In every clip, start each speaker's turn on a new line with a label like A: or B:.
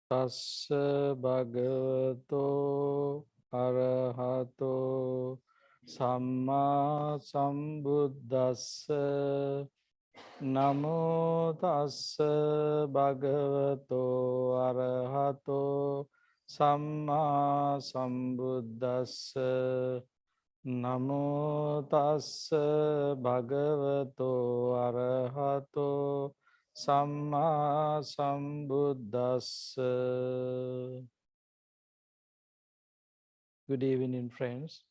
A: Tassa bhagavato arahato samma sambuddhassa namo tassa bhagavato arahato samma sambuddhassa namo tassa bhagavato arahato Samma Sambuddhassa. Good evening, friends.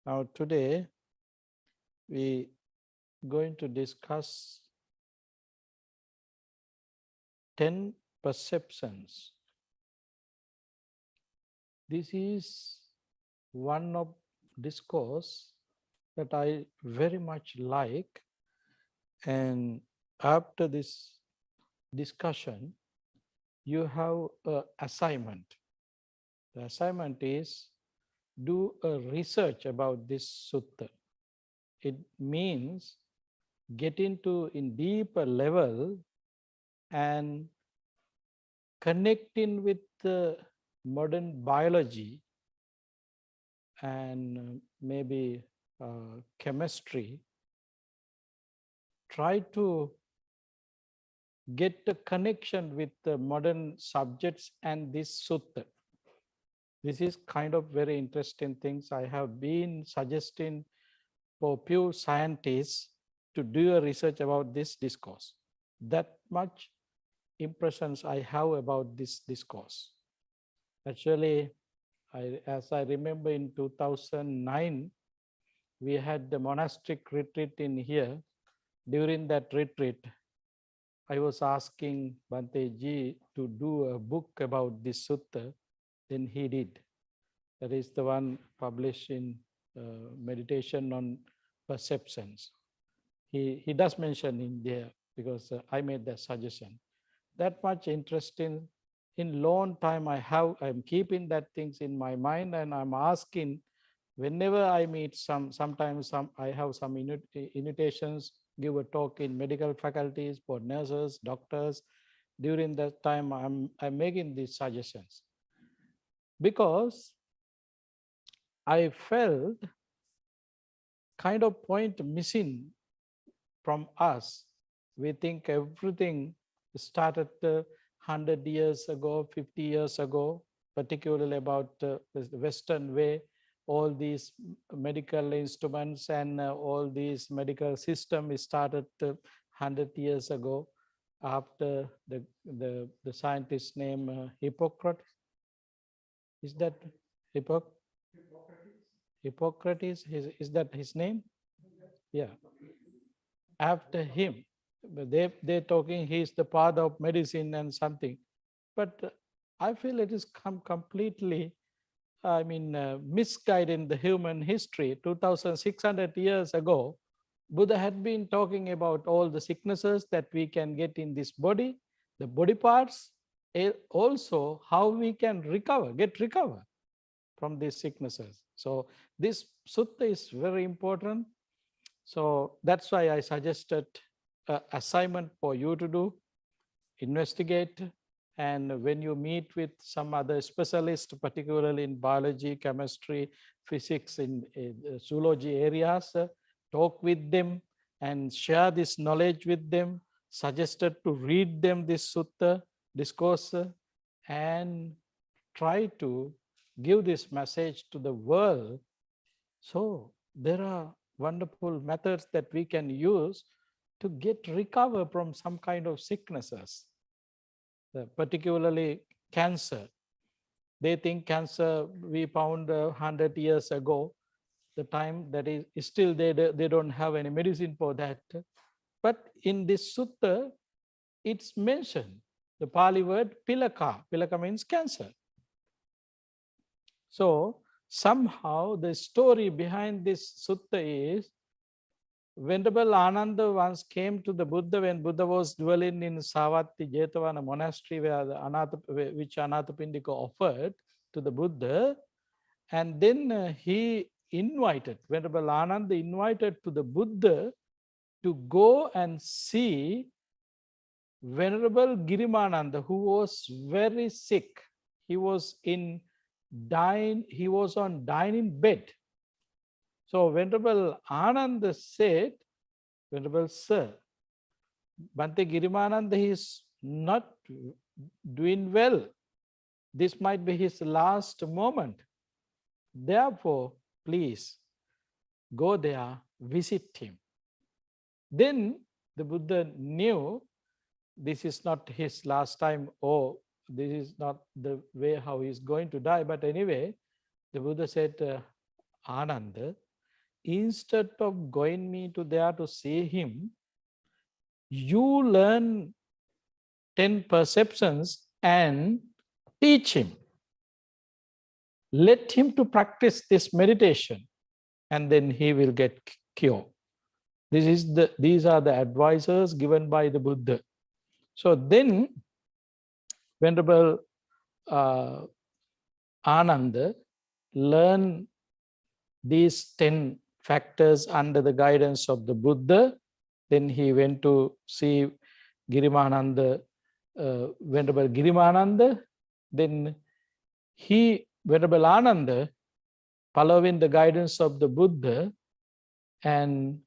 A: Now today we going to discuss 10 perceptions. This is one of discourse that I very much like, and after this discussion you have an assignment. The assignment is do a research about this sutta. It means get into in deeper level and connecting with the modern biology and maybe chemistry. Try to get a connection with the modern subjects and this sutta. This is kind of very interesting things I have been suggesting for few scientists to do a research about this discourse. That much impressions I have about this discourse. Actually, as I remember in 2009, we had the monastic retreat in here. During that retreat, I was asking Bhante ji to do a book about this sutta. Then he did. That is the one published in Meditation on Perceptions. He does mention in there because I made that suggestion. That much interesting. In long time I'm keeping that things in my mind, and I'm asking whenever I meet sometimes I have some invitations, give a talk in medical faculties for nurses, doctors. During that time I'm making these suggestions because I felt kind of point missing from us. We think everything started 100 years ago, 50 years ago, particularly about the Western way. All these medical instruments and all these medical system started 100 years ago after the scientist named Hippocrates. Is that Hippocrates? Is that his name? Yeah. After him, they're talking he's the father of medicine and something. But I feel it is completely, misguided the human history. 2,600 years ago, Buddha had been talking about all the sicknesses that we can get in this body, the body parts, also how we can get recover from these sicknesses. So this sutta is very important. So that's why I suggested an assignment for you to do, investigate, and when you meet with some other specialist, particularly in biology, chemistry, physics, in zoology areas, talk with them and share this knowledge with them, suggested to read them this sutta, discourse, and try to give this message to the world. So there are wonderful methods that we can use to recover from some kind of sicknesses, particularly cancer. They think cancer we found 100 years ago, the time that is still they don't have any medicine for that. But in this sutta, it's mentioned, the Pali word pilaka. Pilaka means cancer. So somehow the story behind this sutta is Venerable Ananda once came to the Buddha when Buddha was dwelling in Savatthi Jetavana monastery which Anathapindika offered to the Buddha. And then he invited, Venerable Ananda invited to the Buddha to go and see Venerable Girimananda, who was very sick, he was on dying bed. So Venerable Ananda said, Venerable Sir, Bhante Girimananda is not doing well. This might be his last moment. Therefore, please go there, visit him. Then the Buddha knew this is not his last time, or this is not the way how he's going to die. But anyway, the Buddha said, Ananda, instead of going me to there to see him, you learn 10 perceptions and teach him. Let him to practice this meditation, and then he will get cured. These are the advices given by the Buddha. So then, Venerable Ananda learned these 10 factors under the guidance of the Buddha. Then he went to see Girimananda, Venerable Girimananda. Then Venerable Ananda, following the guidance of the Buddha, and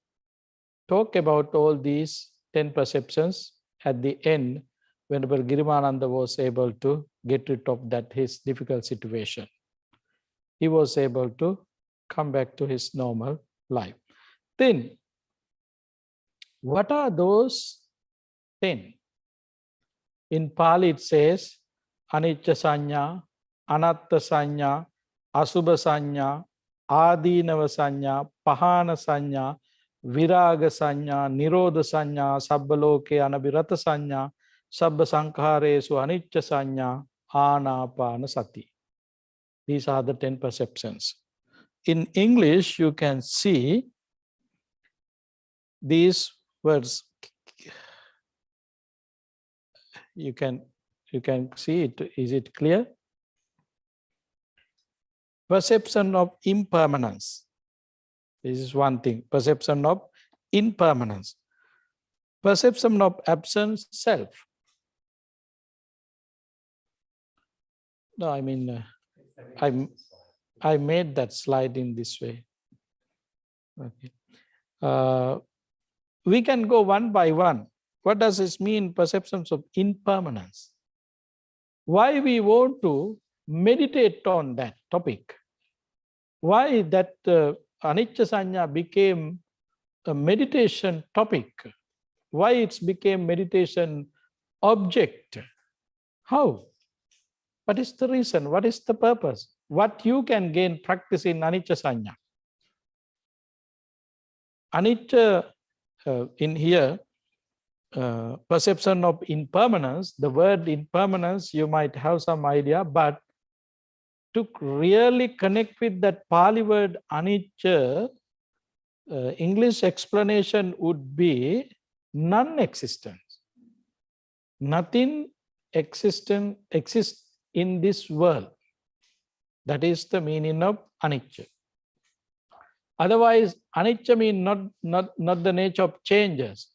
A: talk about all these 10 perceptions. At the end, Venerable Girimananda was able to get rid of his difficult situation. He was able to come back to his normal life. Then, what are those 10? In Pali it says, Anicca Sanya, Anatta Sanya, Asubha Sanya, Adinava Sanya, Pahana Sanya, Viraga Sanya, Nirodha Sanya, Sabbaloke Anabhirata Sanya, Sabba Sankharesu Anicca Sanya, Anapana Sati. These are the 10 perceptions. In English, you can see these words. You can see it. Is it clear? Perception of impermanence. This is one thing. Perception of impermanence. Perception of absent self. No, I mean, I made that slide in this way. Okay. We can go one by one. What does this mean, perceptions of impermanence? Why we want to meditate on that topic? Why that Anicca Sanya became a meditation topic? Why it became meditation object? How? What is the reason? What is the purpose? What you can gain practicing Anicca Sanya? Anicca, in here, perception of impermanence, the word impermanence, you might have some idea, but to really connect with that Pali word anicca, English explanation would be non-existence. Nothing exists in this world. That is the meaning of anicca. Otherwise, anicca means not the nature of changes.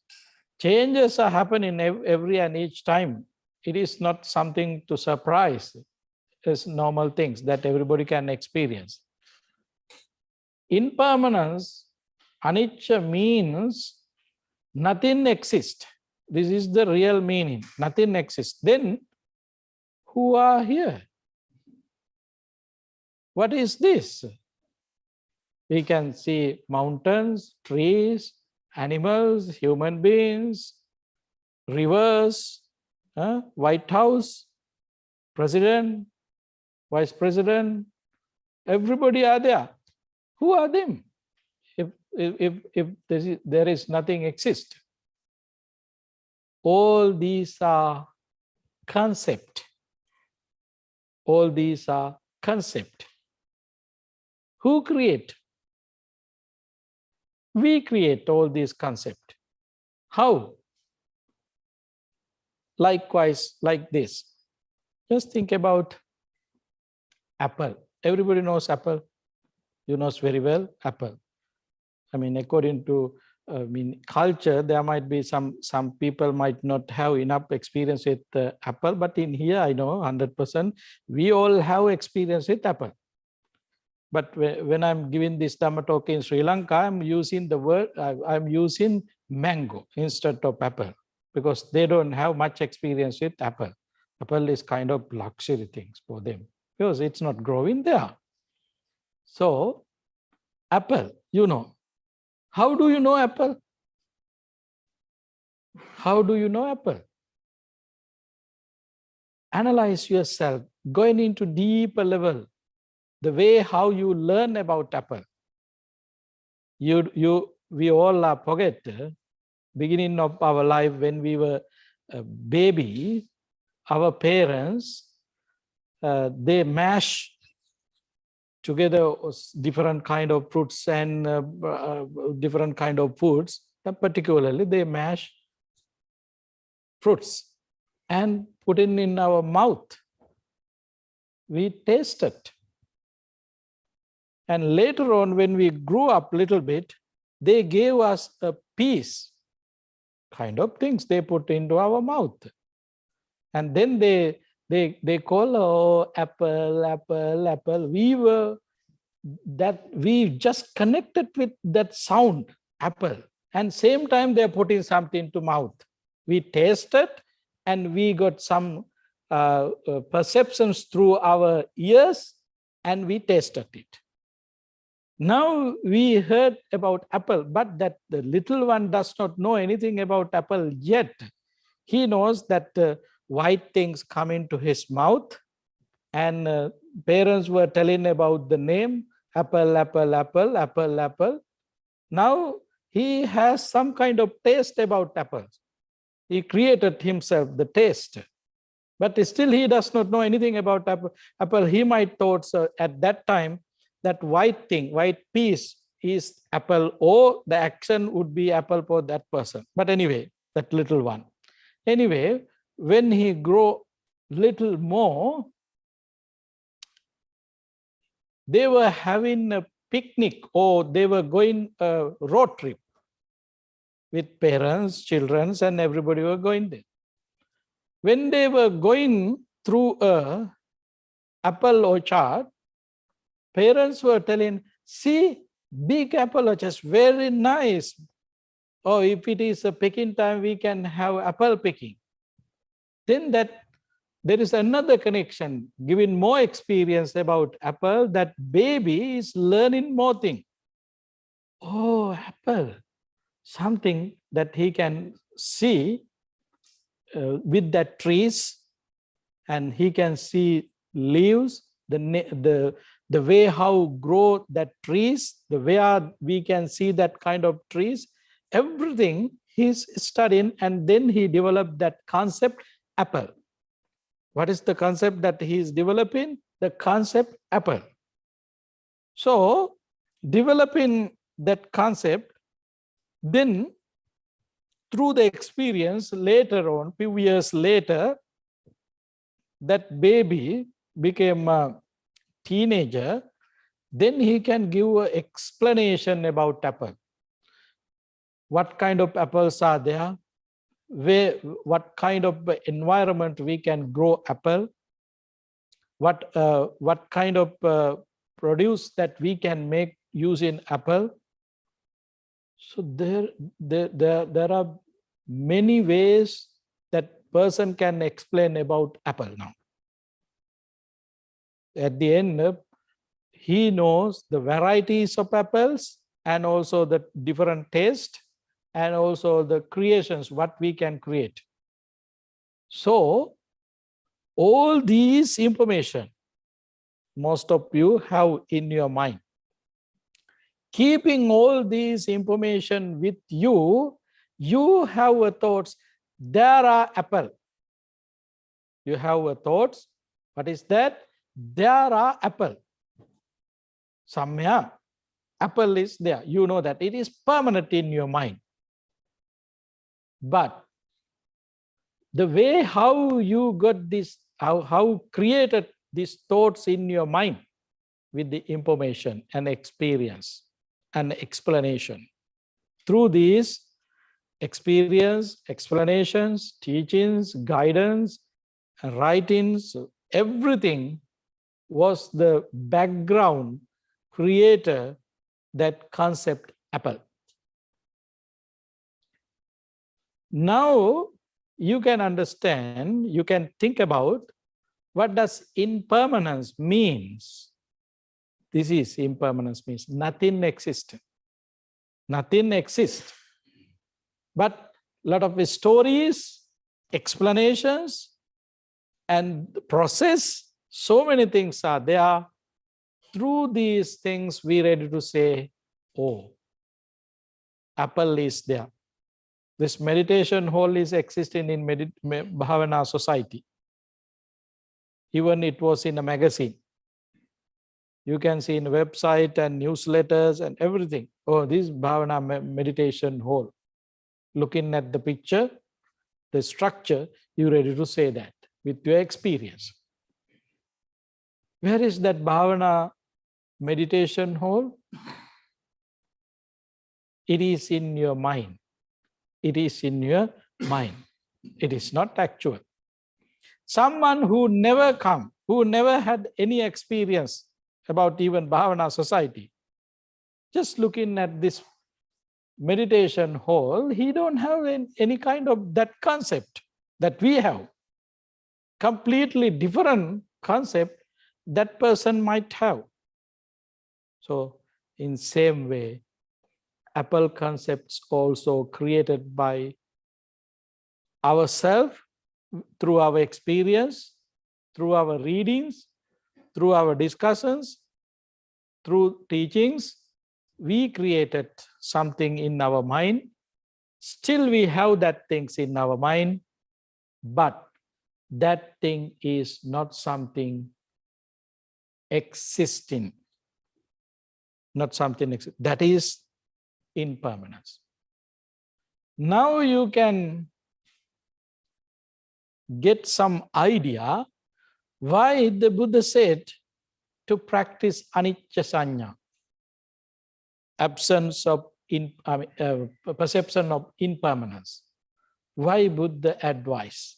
A: Changes are happening every and each time. It is not something to surprise. It's normal things that everybody can experience. Impermanence, anicca means nothing exists. This is the real meaning. Nothing exists. Then, who are here? What is this? We can see mountains, trees, animals, human beings, rivers, White House, president, vice president, everybody are there. Who are them? If there is nothing exist. All these are concept. All these are concept. Who create? We create all these concepts. How? Likewise, like this. Just think about apple. Everybody knows apple. You know very well apple. I mean, according to I mean, culture, there might be some people might not have enough experience with apple, but in here I know 100% we all have experience with apple. But when I'm giving this Dhamma talk in Sri Lanka, I'm using the word, I'm using mango instead of apple, because they don't have much experience with apple. Apple is kind of luxury things for them because it's not growing there. So apple, you know. How do you know apple? How do you know apple? Analyze yourself, going into deeper level, the way how you learn about apple. We all are forget beginning of our life when we were a baby, our parents, they mash together different kind of fruits and different kind of foods, and particularly they mash fruits and put it in our mouth. We taste it. And later on, when we grew up a little bit, they gave us a piece, kind of things they put into our mouth. And then they call, oh, apple, apple, apple. We just connected with that sound, apple. And same time they're putting something to mouth. We tasted and we got some perceptions through our ears and we tasted it. Now we heard about apple, but that the little one does not know anything about apple yet. He knows that white things come into his mouth, and parents were telling about the name, apple, apple, apple, apple, apple. Now he has some kind of taste about apples. He created himself the taste, but still he does not know anything about apple. He might thought at that time that white thing, white piece is apple, or the action would be apple for that person. But anyway, that little one. Anyway, when he grow little more, they were having a picnic or they were going a road trip with parents, children, and everybody were going there. When they were going through a apple orchard, parents were telling, see, big apple orchard, very nice. Oh, if it is a picking time, we can have apple picking. Then there is another connection, giving more experience about apple, that baby is learning more things. Oh, apple, something that he can see with that trees, and he can see leaves, the way how grow that trees, the way we can see that kind of trees, everything he's studying, and then he developed that concept apple. What is the concept that he is developing? The concept apple. So developing that concept, then through the experience later on, few years later, that baby became a teenager, then he can give an explanation about apple. What kind of apples are there? What kind of environment we can grow apple? What kind of produce that we can make using apple? So there are many ways that person can explain about apple now. At the end, he knows the varieties of apples and also the different taste and also the creations, what we can create. So all these information, most of you have in your mind. Keeping all these information with you, you have a thoughts, there are apple. You have a thoughts, what is that? There are apple. Somewhere, apple is there. You know that it is permanent in your mind. But the way how you got this, how created these thoughts in your mind with the information and experience and explanation. through these experience, explanations, teachings, guidance, writings, everything was the background creator that concept apple. Now you can understand, you can think about what does impermanence means. This is impermanence means nothing exists. Nothing exists. But a lot of stories, explanations, and process, so many things are there. Through these things, we ready to say, oh, apple is there. This meditation hall is existing in Bhavana society. Even it was in a magazine. You can see in website and newsletters and everything. Oh, this Bhavana meditation hall. Looking at the picture, the structure, you're ready to say that with your experience. Where is that Bhavana meditation hall? It is in your mind. It is in your mind. It is not actual. Someone who never come, who never had any experience about even Bhavana society, just looking at this meditation hall, he don't have any kind of that concept that we have. Completely different concept that person might have. So in same way, apple concepts also created by ourselves through our experience, through our readings, through our discussions, through teachings, we created something in our mind. Still we have that things in our mind, but that thing is not something existing. Not something that is impermanence. Now you can get some idea why the Buddha said to practice anicca sanya, absence of perception of impermanence. Why Buddha advice?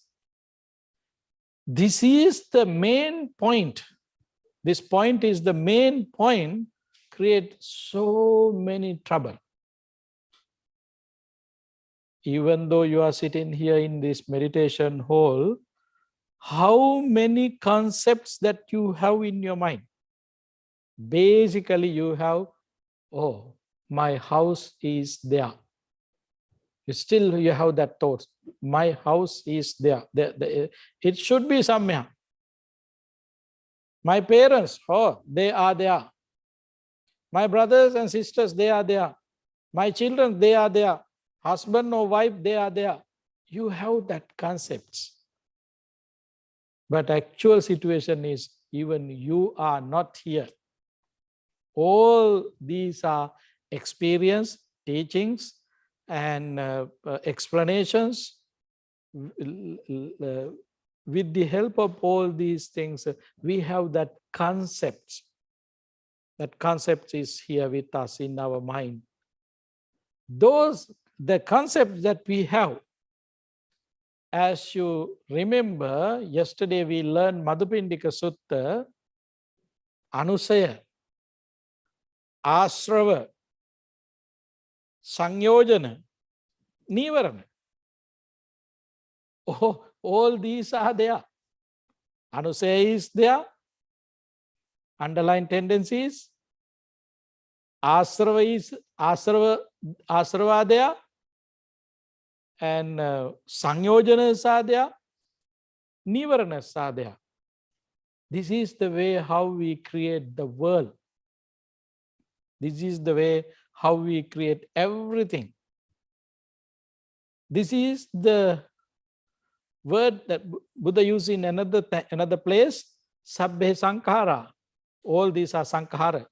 A: This is the main point. This point is the main point, create so many trouble. Even though you are sitting here in this meditation hall, how many concepts that you have in your mind? Basically, you have, oh, my house is there. Still, you have that thought. My house is there. It should be somewhere. My parents, oh, they are there. My brothers and sisters, they are there. My children, they are there. Husband or wife, they are there. You have that concepts. But actual situation is even you are not here. All these are experience, teachings, and explanations. With the help of all these things, we have that concept. That concept is here with us in our mind. The concepts that we have, as you remember, yesterday we learned Madhupindika Sutta, Anusaya, Asrava, Sangyojana, Nivarana. Oh, all these are there. Anusaya is there, underlying tendencies. Asrava is Asrava there, and Sangyojanas are there, Nivaranas are there. This is the way how we create the world. This is the way how we create everything. This is the word that Buddha used in another place, Sabbhe Sankhara. All these are Sankhara.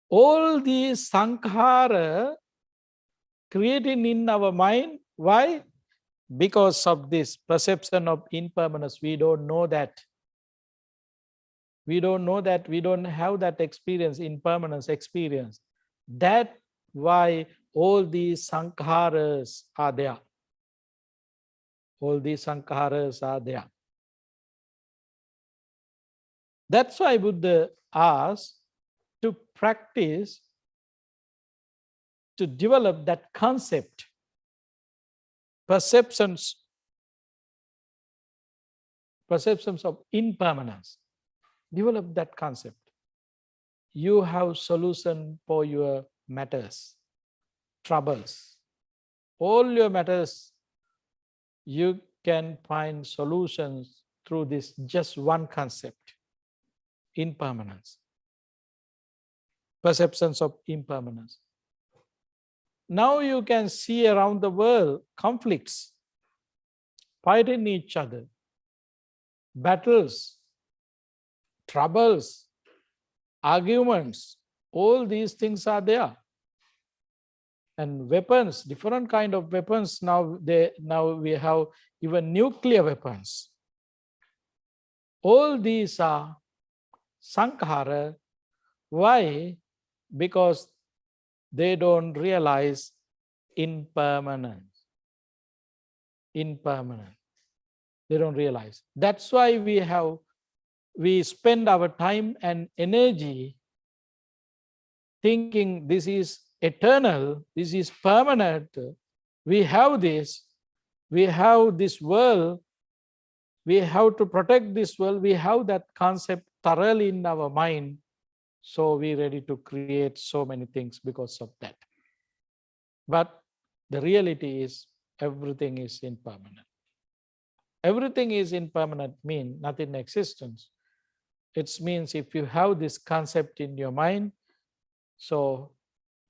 A: All these Sankhara created in our mind. Why? Because of this perception of impermanence. We don't know that. We don't know that. We don't have that experience, impermanence experience. That's why all these sankharas are there. All these sankharas are there. That's why Buddha asked to practice, to develop that concept, perceptions of impermanence. Develop that concept. You have solution for your matters, troubles. All your matters, you can find solutions through this just one concept, impermanence. Perceptions of impermanence. Now you can see around the world conflicts, fighting each other, battles, troubles, arguments, all these things are there. And weapons, different kind of weapons. Now we have even nuclear weapons. All these are sankhara. Why? Because they don't realize impermanence. Impermanent. They don't realize. That's why we spend our time and energy thinking this is eternal, this is permanent. We have this world, we have to protect this world, we have that concept thoroughly in our mind. So we're ready to create so many things because of that. But the reality is everything is impermanent. Everything is impermanent means nothing existence. It means if you have this concept in your mind, so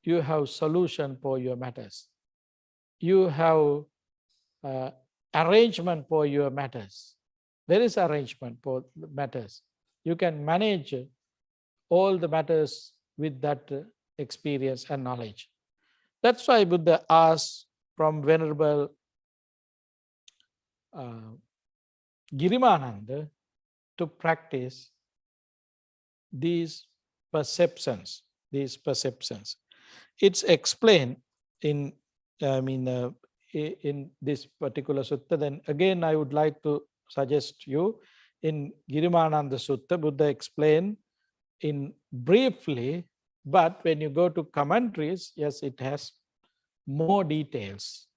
A: you have solution for your matters. You have arrangement for your matters. There is arrangement for matters. You can manage all the matters with that experience and knowledge. That's why Buddha asked from Venerable Girimananda to practice these perceptions. It's explained in this particular sutta. Then again, I would like to suggest you in Girimananda Sutta, Buddha explained in briefly, but when you go to commentaries, yes, it has more details.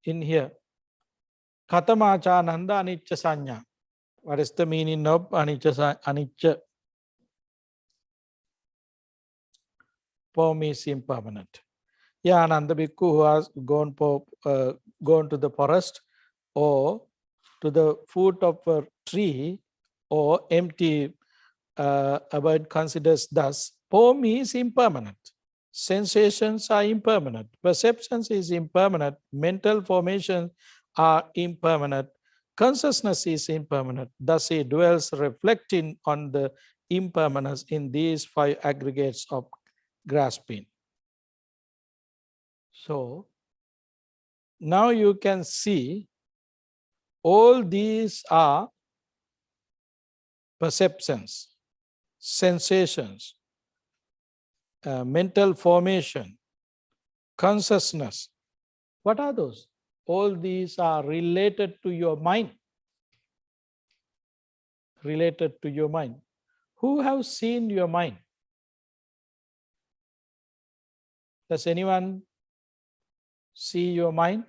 A: In here, Katamachananda Anicca Sanya. What is the meaning of anicca? Form is impermanent. Yeah, Ananda Bhikkhu who has gone to the forest or to the foot of a tree or empty abode considers thus, form is impermanent. Sensations are impermanent. Perceptions is impermanent. Mental formations are impermanent. Consciousness is impermanent. Thus he dwells reflecting on the impermanence in these 5 aggregates of grasping. So now you can see all these are perceptions, sensations, mental formation, consciousness. What are those? All these are related to your mind. Related to your mind. Who have seen your mind? Does anyone see your mind?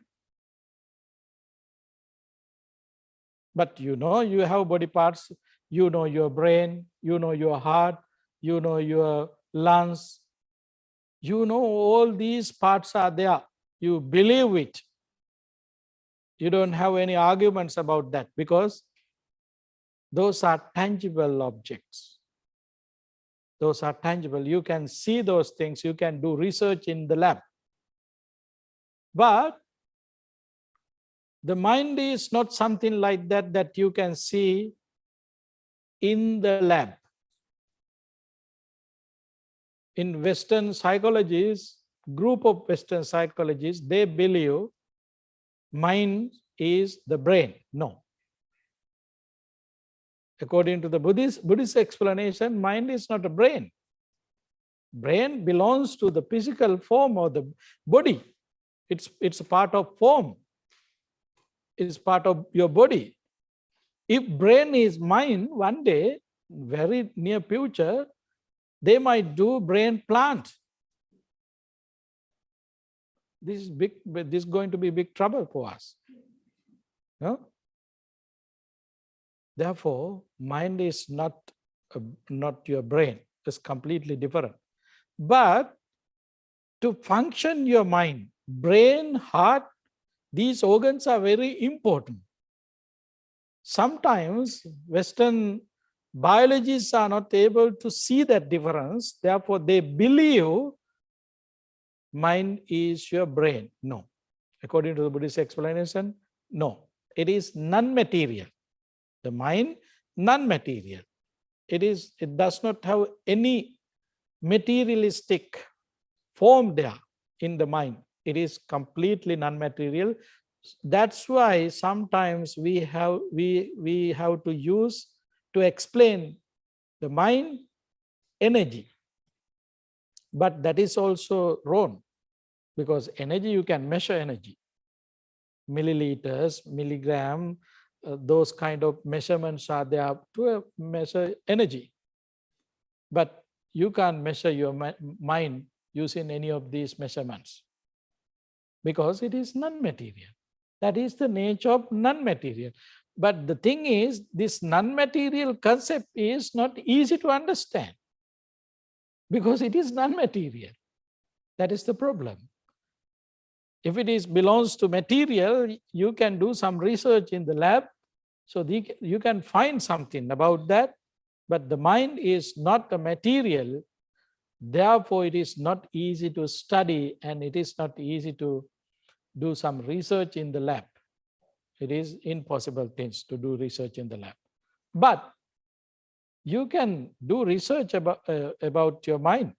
A: But you know you have body parts, you know your brain, you know your heart, you know your lungs. You know all these parts are there. You believe it. You don't have any arguments about that because those are tangible objects. Those are tangible. You can see those things. You can do research in the lab. But the mind is not something like that that you can see in the lab. In Western psychologists, group of Western psychologists, they believe mind is the brain. No. According to the Buddhist explanation, mind is not a brain. Brain belongs to the physical form of the body. It's a part of form. It's part of your body. If brain is mind, one day, very near future, they might do brain plant. This is big. This is going to be big trouble for us. No? Therefore, mind is not your brain. It's completely different. But to function your mind, brain, heart, these organs are very important. Sometimes Western biologists are not able to see that difference. Therefore, they believe mind is your brain. No. According to the Buddhist explanation, no. It is non-material. The mind, non-material. It does not have any materialistic form there in the mind. It is completely non-material. That's why sometimes we have to use to explain the mind energy. But that is also wrong, because energy, you can measure energy. Milliliters, milligram, those kind of measurements are there to measure energy. But you can't measure your mind using any of these measurements, because it is non-material. That is the nature of non-material. But the thing is, this non-material concept is not easy to understand, because it is non-material. That is the problem. If it belongs to material, you can do some research in the lab, so you can find something about that. But the mind is not a material. Therefore, it is not easy to study, and it is not easy to do some research in the lab. It is impossible things to do research in the lab. But you can do research about your mind,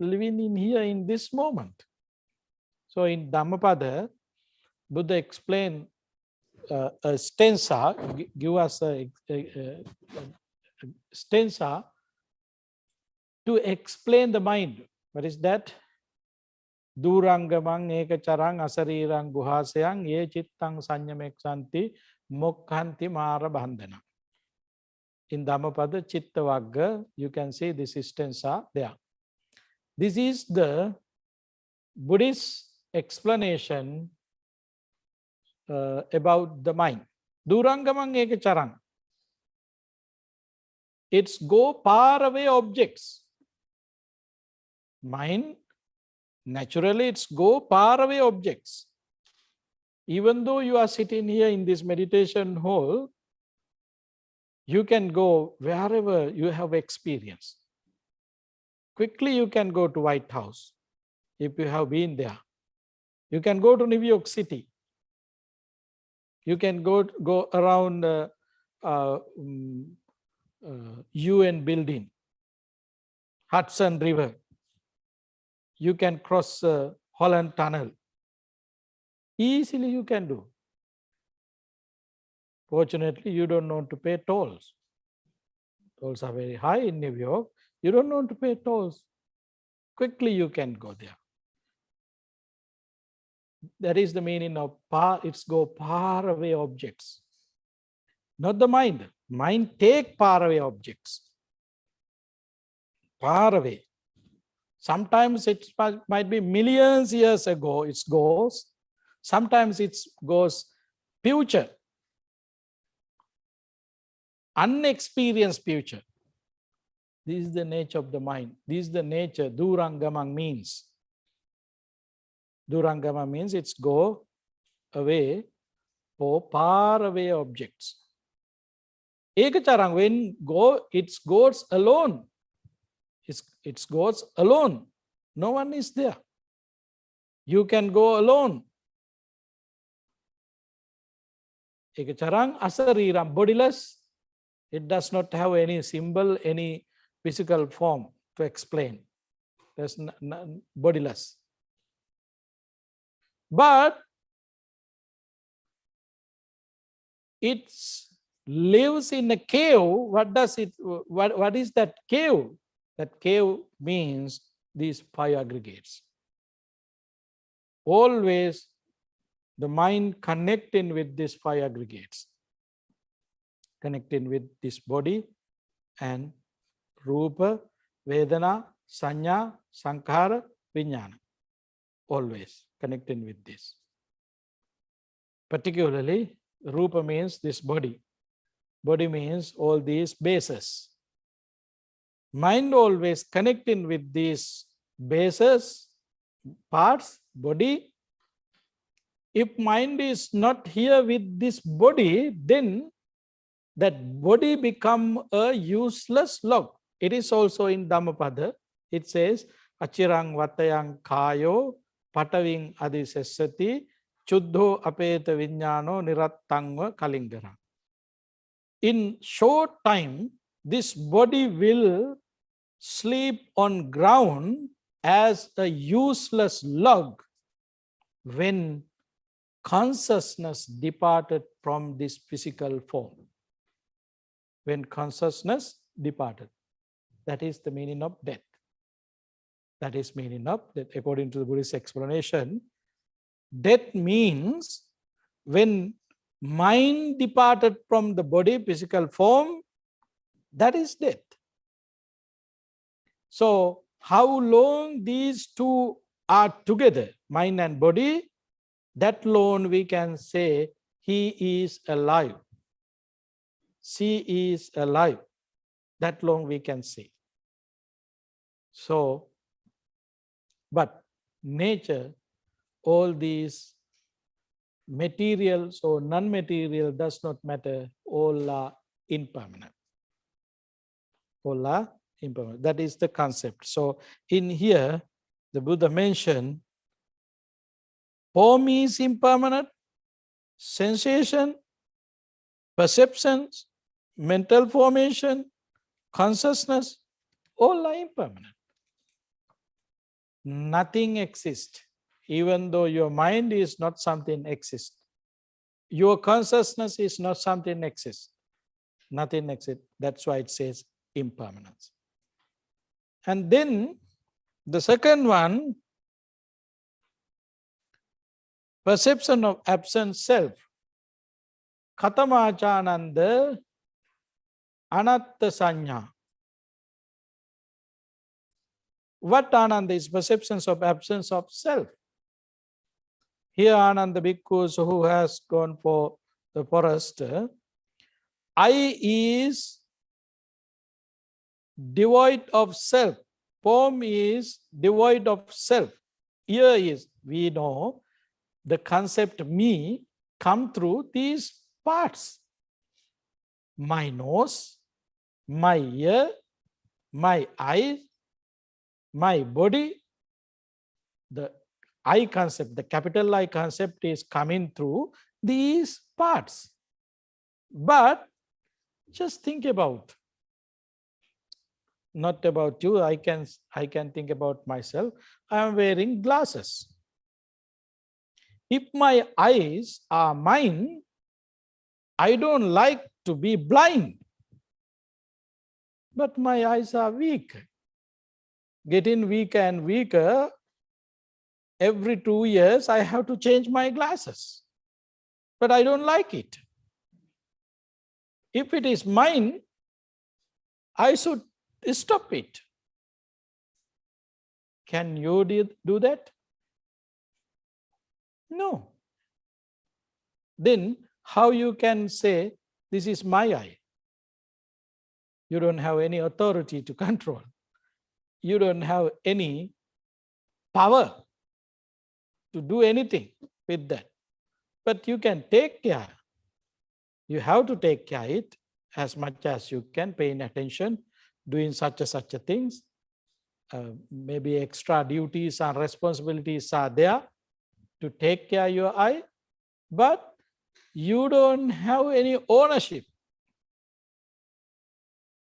A: living in here in this moment. So in Dhammapada, Buddha explained a stanza, give us a stanza to explain the mind. What is that? Durangamang ekacharang asarirang guhasayang ye chittang sanyameksanti mokhanti mara bandhana. In Dhammapada Chitta Vagga, you can see this stanza there. This is the Buddhist explanation about the mind. Durangamang ekacharang. It's go far away objects. Mind, naturally, it's go far away objects. Even though you are sitting here in this meditation hall, you can go wherever you have experience. Quickly, you can go to White House if you have been there. You can go to New York City. You can go around UN building, Hudson River. You can cross Holland Tunnel. Easily you can do. Fortunately, you don't know to pay tolls. Tolls are very high in New York. You don't know to pay tolls. Quickly you can go there. That is the meaning of it's go far away objects. Not the mind. Mind take far away objects. Far away. Sometimes it might be millions years ago it goes. Sometimes it goes future. Unexperienced future. This is the nature of the mind. This is the nature. Durangamang means. Durangama means it's go away for far away objects. Ekacharang, when it goes alone. It goes alone. No one is there. You can go alone. Ekacharang asariram, bodiless. It does not have any symbol, any physical form to explain. There's bodiless. But it lives in a cave. What is that cave? That cave means these 5 aggregates. Always the mind connecting with these 5 aggregates, connecting with this body and Rupa, Vedana, Sanya, Sankhara, Vijnana. Always connecting with this. Particularly, Rupa means this body. Body means all these bases. Mind always connecting with these bases, parts, body. If mind is not here with this body, then that body become a useless log. It is also in Dhammapada. It says, Achirang vatayang kayo pataving adisessati chuddho apeta vijnano nirattangva kalingara. In short time, this body will sleep on ground as a useless log when consciousness departed from this physical form. When consciousness departed. That is the meaning of death. That is meaning of death. According to the Buddhist explanation, death means when mind departed from the body, physical form, that is death. So how long these two are together, mind and body, that long we can say he is alive. She is alive. That long we can say. So, but nature, all these materials or non-material does not matter. All are impermanent. All are impermanent. That is the concept. So in here, the Buddha mentioned form is impermanent, sensation, perceptions, mental formation, consciousness, all are impermanent. Nothing exists. Even though your mind is not something exists. Your consciousness is not something exists. Nothing exists. That's why it says impermanence. And then the second one, perception of absent self. Khatamachananda anatta sanya. What Ananda is? Perceptions of absence of self. Here Ananda Bhikkhus who has gone for the forest, I is devoid of self. Form is devoid of self. Here is, we know, the concept me come through these parts. My nose, my ear, my eyes, my body. The I concept, the capital I concept is coming through these parts. But just think about, not about you, I can think about myself. I am wearing glasses. If my eyes are mine, I don't like to be blind. But my eyes are weak. Getting weaker and weaker. Every 2 years, I have to change my glasses. But I don't like it. If it is mine, I should stop it. Can you do that? No. Then how you can say, this is my eye? You don't have any authority to control. You don't have any power to do anything with that. But you can take care. You have to take care of it as much as you can, paying attention, doing such a things. Maybe extra duties and responsibilities are there to take care of your eye, but you don't have any ownership.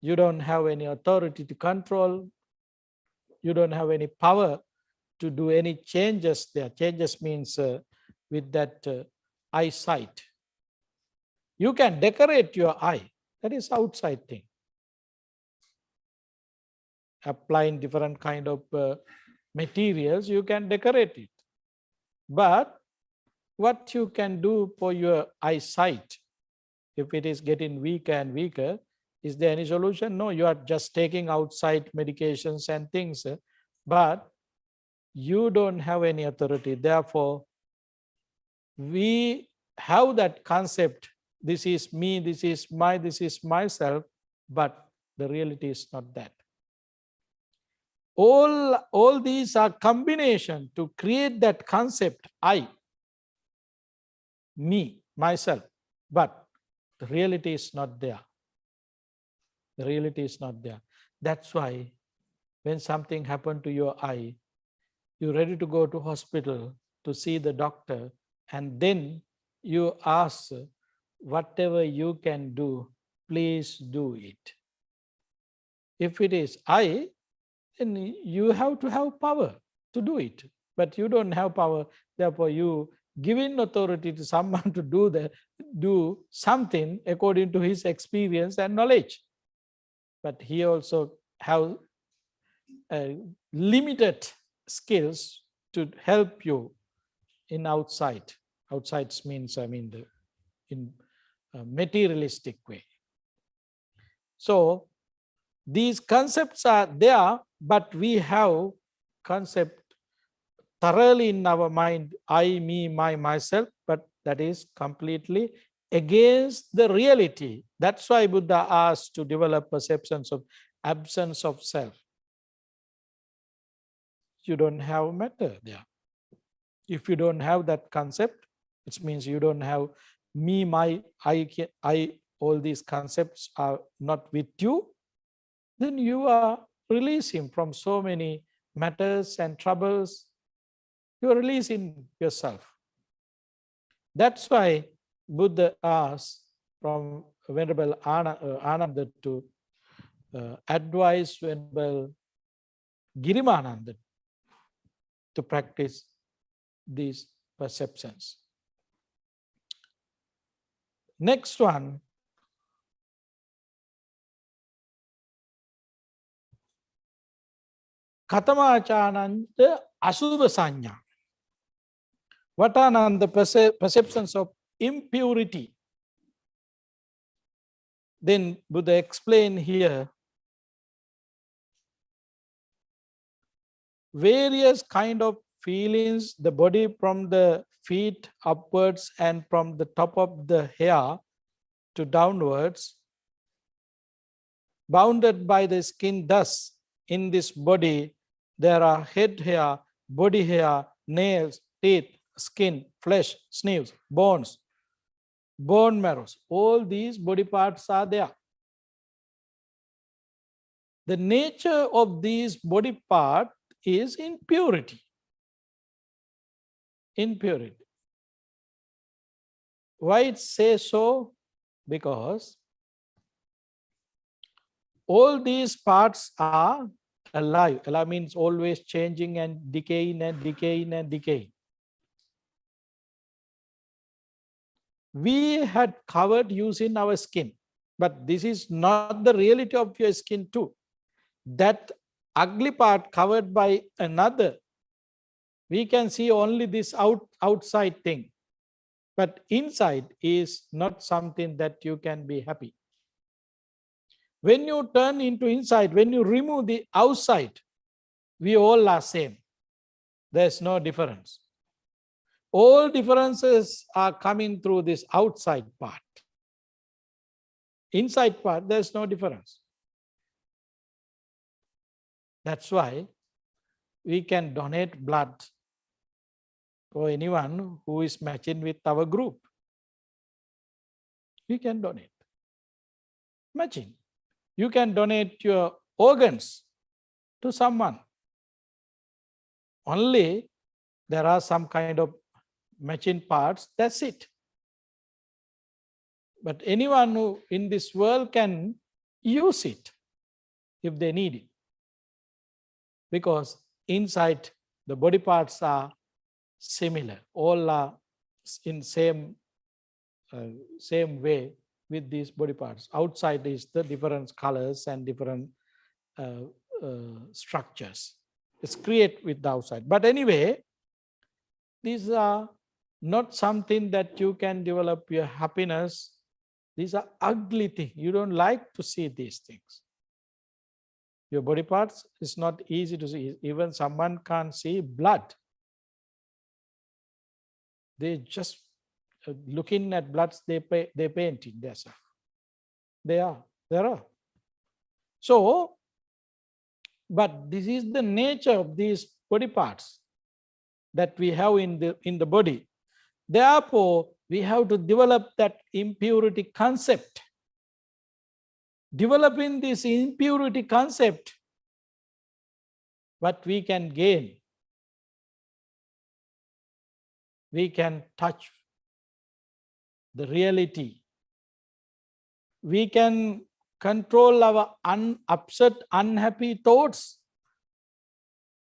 A: You don't have any authority to control. You don't have any power to do any changes there. Changes means with that eyesight. You can decorate your eye. That is outside thing. applying different kind of materials, you can decorate it. But what you can do for your eyesight, if it is getting weaker and weaker, is there any solution? No, you are just taking outside medications and things, but you don't have any authority. Therefore, we have that concept, this is me, this is myself, but the reality is not that. All these are combination to create that concept, I, me, myself, but the reality is not there. The reality is not there. That's why when something happened to your eye, you're ready to go to hospital to see the doctor, and then you ask, whatever you can do, please do it. If it is I, then you have to have power to do it, but you don't have power. Therefore, you giving authority to someone to do something according to his experience and knowledge. But he also have limited skills to help you in outside. Outside means, I mean, in a materialistic way. So these concepts are there, but we have concept thoroughly in our mind, I, me, myself, but that is completely against the reality. That's why Buddha asked to develop perceptions of absence of self. You don't have matter there. If you don't have that concept, it means you don't have me, my, I, all these concepts are not with you, then you are releasing from so many matters and troubles. You are releasing yourself. That's why Buddha asked from Venerable Ananda to advise Venerable Girimananda to practice these perceptions. Next one, Katamachananda Asubha Sanya. What are the perceptions of impurity? Then Buddha explained here various kind of feelings, the body from the feet upwards and from the top of the hair to downwards, bounded by the skin. Thus, in this body, there are head hair, body hair, nails, teeth, skin, flesh, sinews, bones, bone marrows. All these body parts are there. The nature of these body parts is impurity. Impurity. Why it says so? Because all these parts are alive. Alive means always changing and decaying and decaying and decaying. We had covered using our skin, but this is not the reality of your skin too. That ugly part covered by another, we can see only this outside thing, but inside is not something that you can be happy. When you turn into inside, when you remove the outside, we all are same. There's no difference. All differences are coming through this outside part. Inside part, there's no difference. That's why we can donate blood for anyone who is matching with our group. We can donate. Matching. You can donate your organs to someone. Only there are some kind of matching parts, that's it. But anyone who in this world can use it if they need it. Because inside the body parts are similar. All are in same way with these body parts. Outside is the different colors and different structures. It's created with the outside. But anyway, these are not something that you can develop your happiness. These are ugly things. You don't like to see these things. Your body parts is not easy to see. Even someone can't see blood. They just looking at bloods, they painting themselves. There are. So, but this is the nature of these body parts that we have in the body. Therefore, we have to develop that impurity concept. Developing this impurity concept, what we can gain, we can touch the reality. We can control our upset, unhappy thoughts.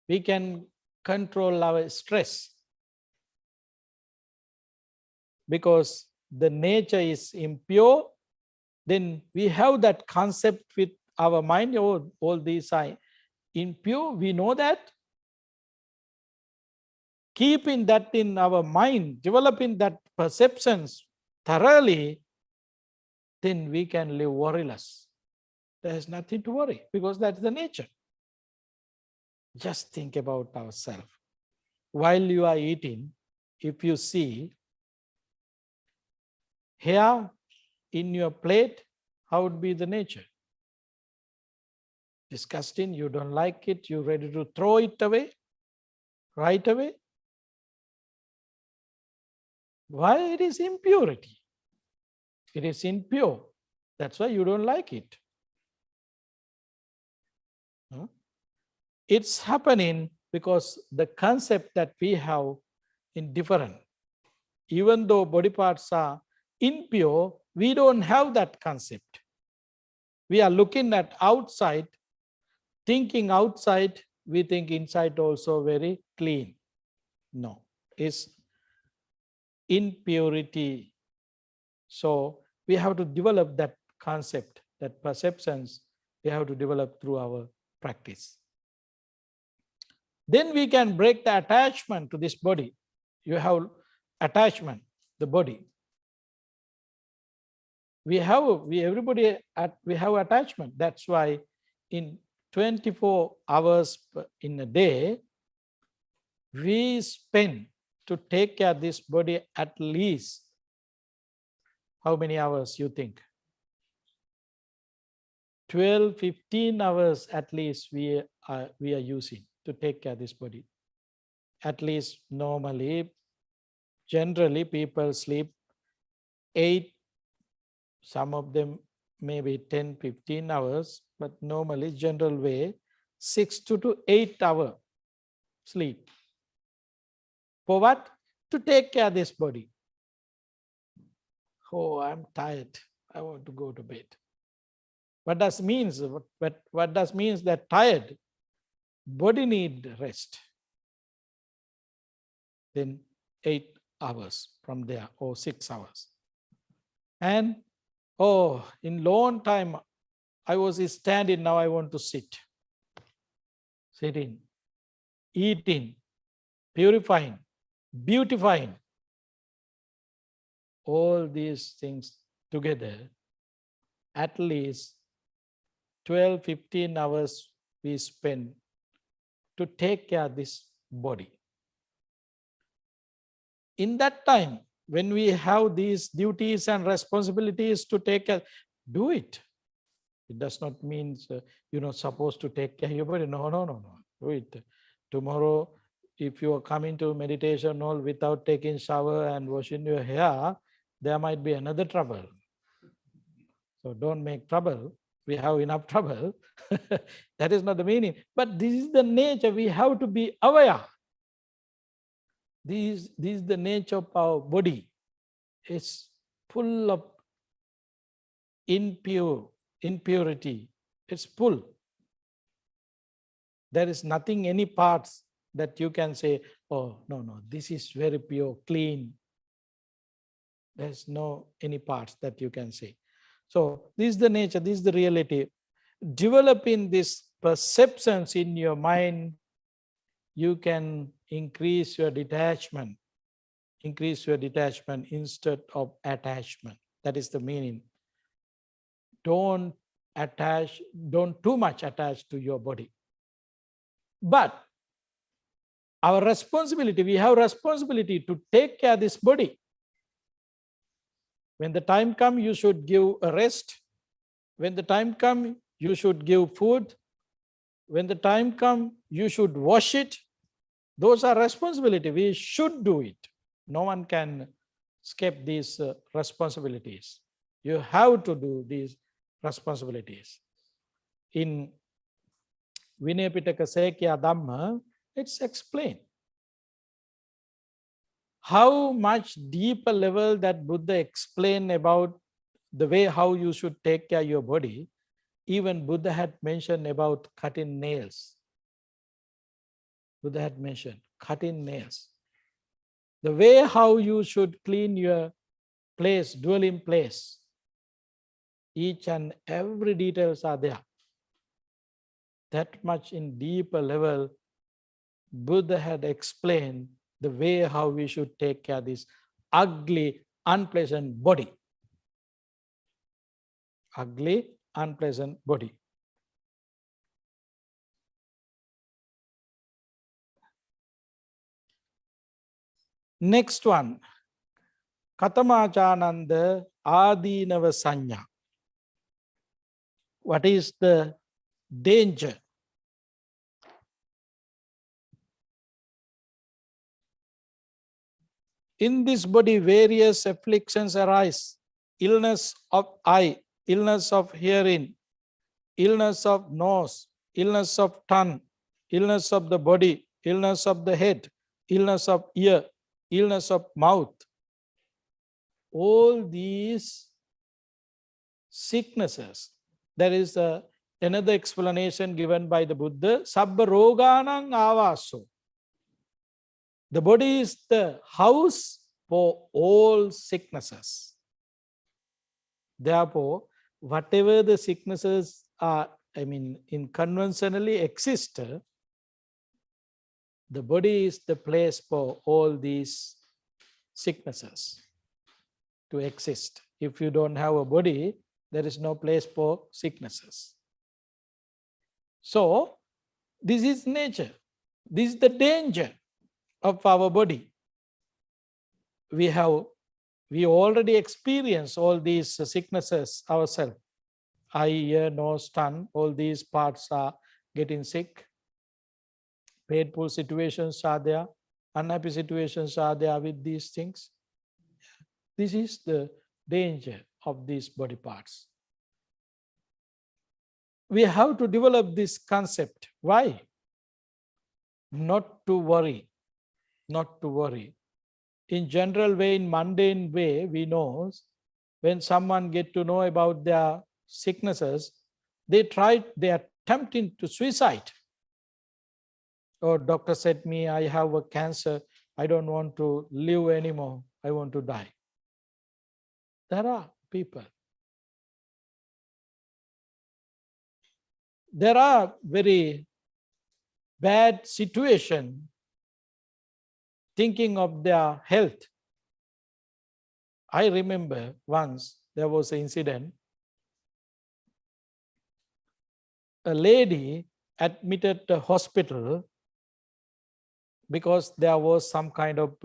A: We can control our stress. Because the nature is impure, then we have that concept with our mind. Oh, all these are impure, we know that. Keeping that in our mind, developing that perceptions thoroughly, then we can live worryless. There's nothing to worry because that's the nature. Just think about ourselves. While you are eating, if you see hair in your plate, how would be the nature? Disgusting, you don't like it, you're ready to throw it away, right away. Why? It is impurity. It is impure. That's why you don't like it. It's happening because the concept that we have in different. Even though body parts are impure, we don't have that concept. We are looking at outside, thinking outside, we think inside also very clean. No, it's impurity. So we have to develop that concept, that perceptions, we have to develop through our practice. Then we can break the attachment to this body. You have attachment, the body. We have attachment. That's why in 24 hours in a day, we spend to take care of this body at least how many hours you think? 12, 15 hours at least we are using to take care of this body. At least normally, generally people sleep 8, some of them maybe 10, 15 hours, but normally general way, 6 to 8 hours sleep. For what? To take care of this body. Oh, I'm tired. I want to go to bed. What does means? What does means that tired? Body need rest. Then 8 hours from there or 6 hours. And oh, in long time I was standing, now I want to sit. Sitting, eating, purifying, beautifying. All these things together, at least 12, 15 hours we spend to take care of this body. In that time, when we have these duties and responsibilities to take care, do it. It does not mean you're not supposed to take care of your body. No. Do it. Tomorrow, if you are coming to meditation all without taking shower and washing your hair, there might be another trouble. So don't make trouble. We have enough trouble. That is not the meaning. But this is the nature. We have to be aware. This is the nature of our body. It's full of impurity. It's full. There is nothing, any parts that you can say, oh, no, this is very pure, clean. There's no any parts that you can say. So this is the nature, this is the reality. Developing this perceptions in your mind, you can increase your detachment instead of attachment. That is the meaning. Don't too much attach to your body. But our responsibility, we have responsibility to take care of this body. When the time comes, you should give a rest. When the time comes, you should give food. When the time comes, you should wash it. Those are responsibility. We should do it. No one can escape these responsibilities. You have to do these responsibilities. In Vinaya Pitaka Sekya Dhamma, it's explained how much deeper level that Buddha explained about the way how you should take care of your body. Even Buddha had mentioned about cutting nails. Buddha had mentioned cutting nails. The way how you should clean your place, dwelling place. Each and every details are there. That much in deeper level, Buddha had explained the way how we should take care of this ugly, unpleasant body. Ugly, unpleasant body. Next one, Katamachananda Adinava Sanya. What is the danger? In this body, various afflictions arise. Illness of eye, illness of hearing, illness of nose, illness of tongue, illness of the body, illness of the head, illness of ear, illness of mouth. All these sicknesses. There is another explanation given by the Buddha. Sabba roganang avaso. The body is the house for all sicknesses. Therefore, whatever the sicknesses are, in conventionally exist, the body is the place for all these sicknesses to exist. If you don't have a body, there is no place for sicknesses. So, this is nature. This is the danger of our body. We already experience all these sicknesses ourselves. Eye, ear, nose, tongue, all these parts are getting sick. Painful situations are there. Unhappy situations are there with these things. This is the danger of these body parts. We have to develop this concept. Why? Not to worry. Not to worry. In general way, in mundane way, we know when someone get to know about their sicknesses, they attempting to suicide. Or doctor said me, I have a cancer. I don't want to live anymore. I want to die. There are people. There are very bad situation thinking of their health. I remember once there was an incident. A lady admitted to hospital because there was some kind of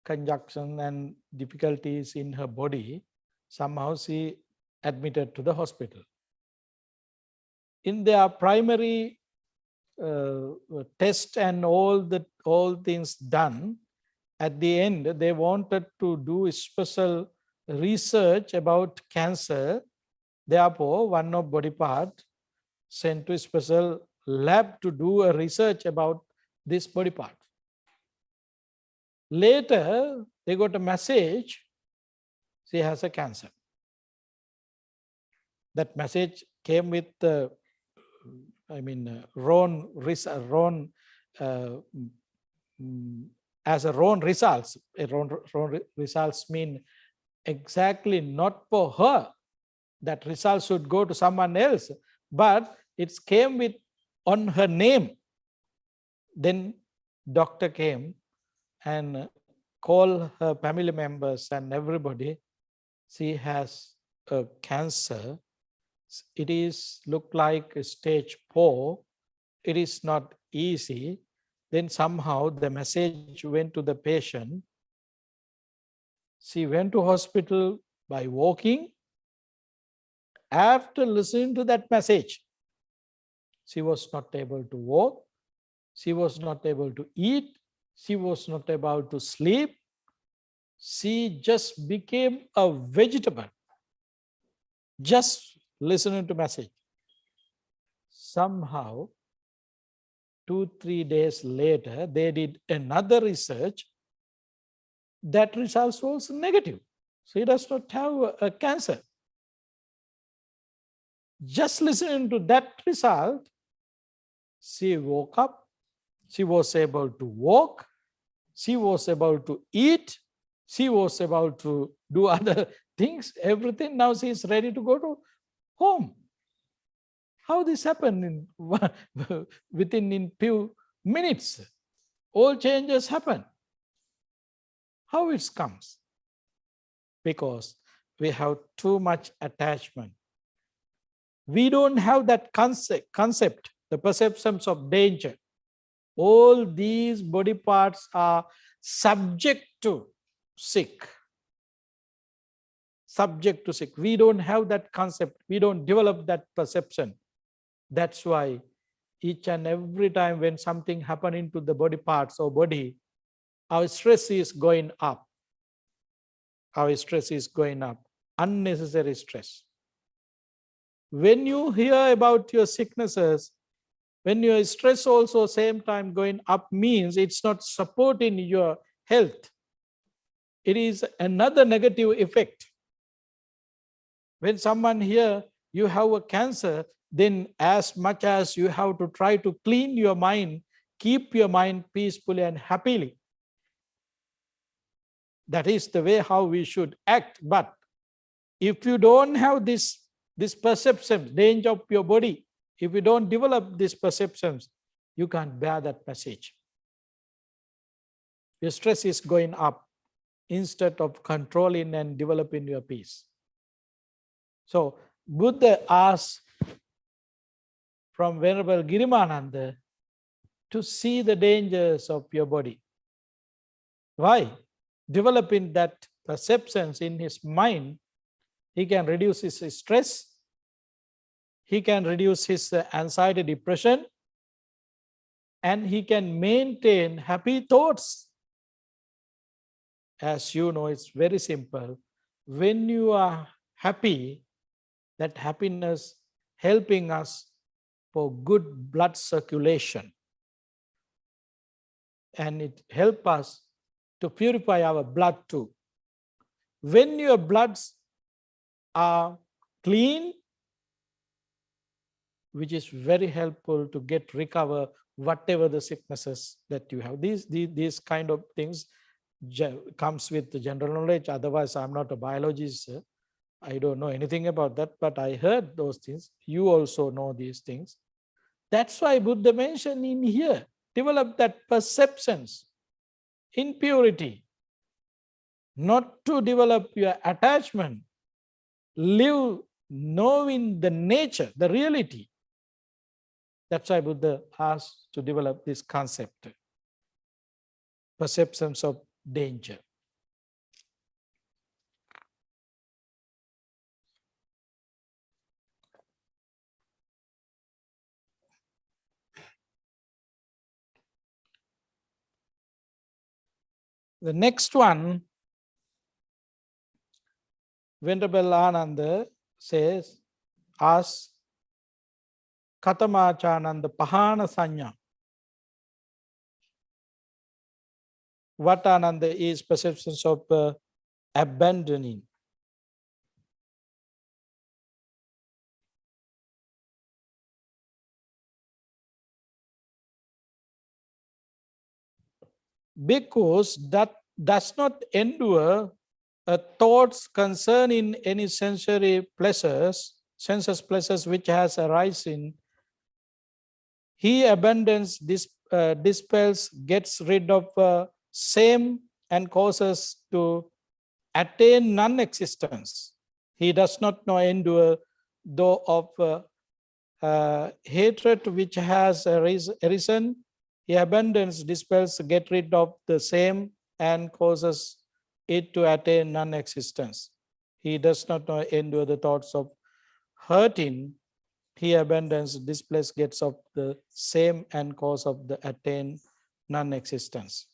A: conjunction and difficulties in her body. Somehow she admitted to the hospital. In their primary test and all things done, at the end they wanted to do special research about cancer. Therefore, one of body part sent to a special lab to do a research about this body part. Later, they got a message, she has a cancer. That message came with wrong results. Wrong results mean exactly not for her. That result should go to someone else, but it came with on her name. Then doctor came and called her family members and everybody. She has a cancer. It is look like stage 4. It is not easy. Then somehow the message went to the patient. She went to hospital by walking. After listening to that message, she was not able to walk. She was not able to eat. She was not able to sleep. She just became a vegetable. Just listening to message. Somehow, 2-3 days later, they did another research. That result was negative. She does not have a cancer. Just listening to that result, she woke up. She was able to walk. She was able to eat. She was able to do other things, everything. Now she is ready to go to home. How this happened within few minutes? All changes happen. How it comes? Because we have too much attachment. We don't have that concept, the perceptions of danger. All these body parts are subject to sick. Subject to sick. We don't have that concept. We don't develop that perception. That's why each and every time when something happens to the body parts or body, our stress is going up. Our stress is going up. Unnecessary stress. When you hear about your sicknesses, when your stress also same time going up, means it's not supporting your health. It is another negative effect. When someone here, you have a cancer, then as much as you have to try to clean your mind, keep your mind peacefully and happily. That is the way how we should act. But if you don't have this perception, danger of your body, if you don't develop these perceptions, you can't bear that message. Your stress is going up instead of controlling and developing your peace. So Buddha asked from Venerable Girimananda to see the dangers of your body. Why? Developing that perceptions in his mind, he can reduce his stress, he can reduce his anxiety, depression, and he can maintain happy thoughts. As you know, it's very simple. When you are happy, that happiness helping us for good blood circulation. And it helps us to purify our blood too. When your bloods are clean, which is very helpful to recover whatever the sicknesses that you have. These kind of things comes with the general knowledge. Otherwise, I'm not a biologist. I don't know anything about that, but I heard those things. You also know these things. That's why Buddha mentioned in here, develop that perceptions, impurity, not to develop your attachment, live knowing the nature, the reality. That's why Buddha asked to develop this concept, perceptions of danger. The next one, Venerable Ananda says, ask Katamachananda Bhavana Sanya. What Ananda is perceptions of abandoning. Because that does not endure thoughts concerning any sensory pleasures, senses pleasures which has arisen He abandons, dispels, gets rid of same and causes to attain non-existence. He does not know endure, though of hatred which has arisen. He abandons, dispels, get rid of the same and causes it to attain non-existence. He does not know endure the thoughts of hurting. He abandons, displays, gets of the same and cause of the attain non-existence.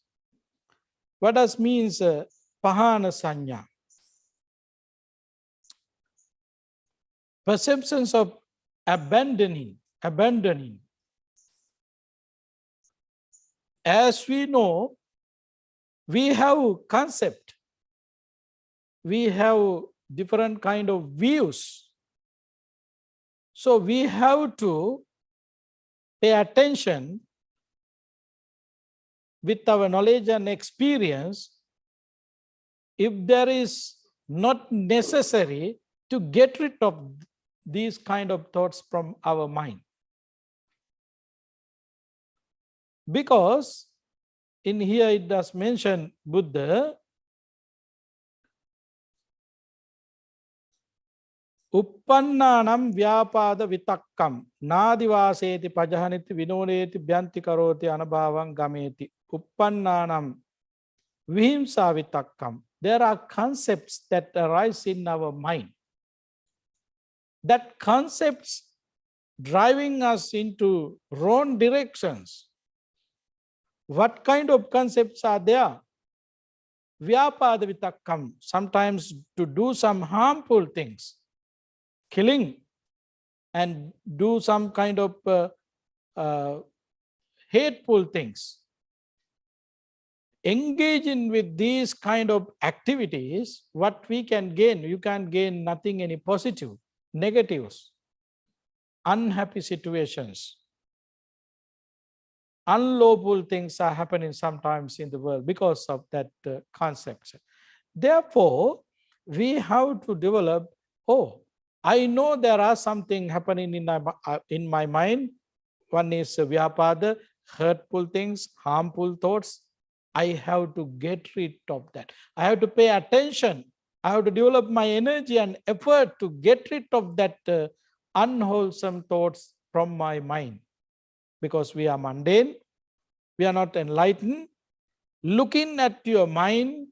A: What does means Bhavana sanya? Perceptions of abandoning. As we know, we have concept. We have different kind of views. So we have to pay attention with our knowledge and experience if there is not necessary to get rid of these kind of thoughts from our mind. Because in here it does mention Buddha, uppannanam vyapada vitakkam nadivaseti pajahaniti vinodeti byanti karoti anabhavam gameti. Uppannanam vihimsa vitakkam. There are concepts that arise in our mind. That concepts driving us into wrong directions. What kind of concepts are there? Vyapada vitakkam, sometimes to do some harmful things, killing, and do some kind of hateful things. Engaging with these kind of activities, what we can gain? You can't gain nothing, any positive, negatives, unhappy situations. Unlawful things are happening sometimes in the world because of that concept. Therefore, we have to develop, oh, I know there are something happening in my mind. One is vyapada, hurtful things, harmful thoughts. I have to get rid of that. I have to pay attention. I have to develop my energy and effort to get rid of that unwholesome thoughts from my mind. Because we are mundane, we are not enlightened. Looking at your mind,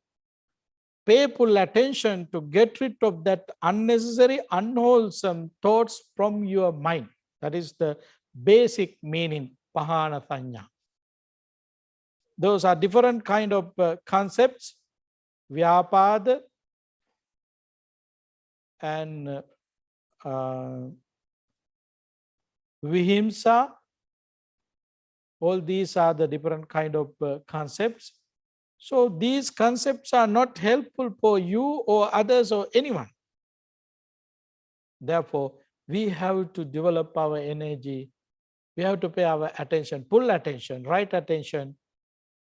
A: pay full attention to get rid of that unnecessary, unwholesome thoughts from your mind. That is the basic meaning, Bhavana sanya. Those are different kind of concepts, vyapada and vihimsa. All these are the different kind of concepts. So these concepts are not helpful for you or others or anyone. Therefore, we have to develop our energy. We have to pay our attention, full attention, right attention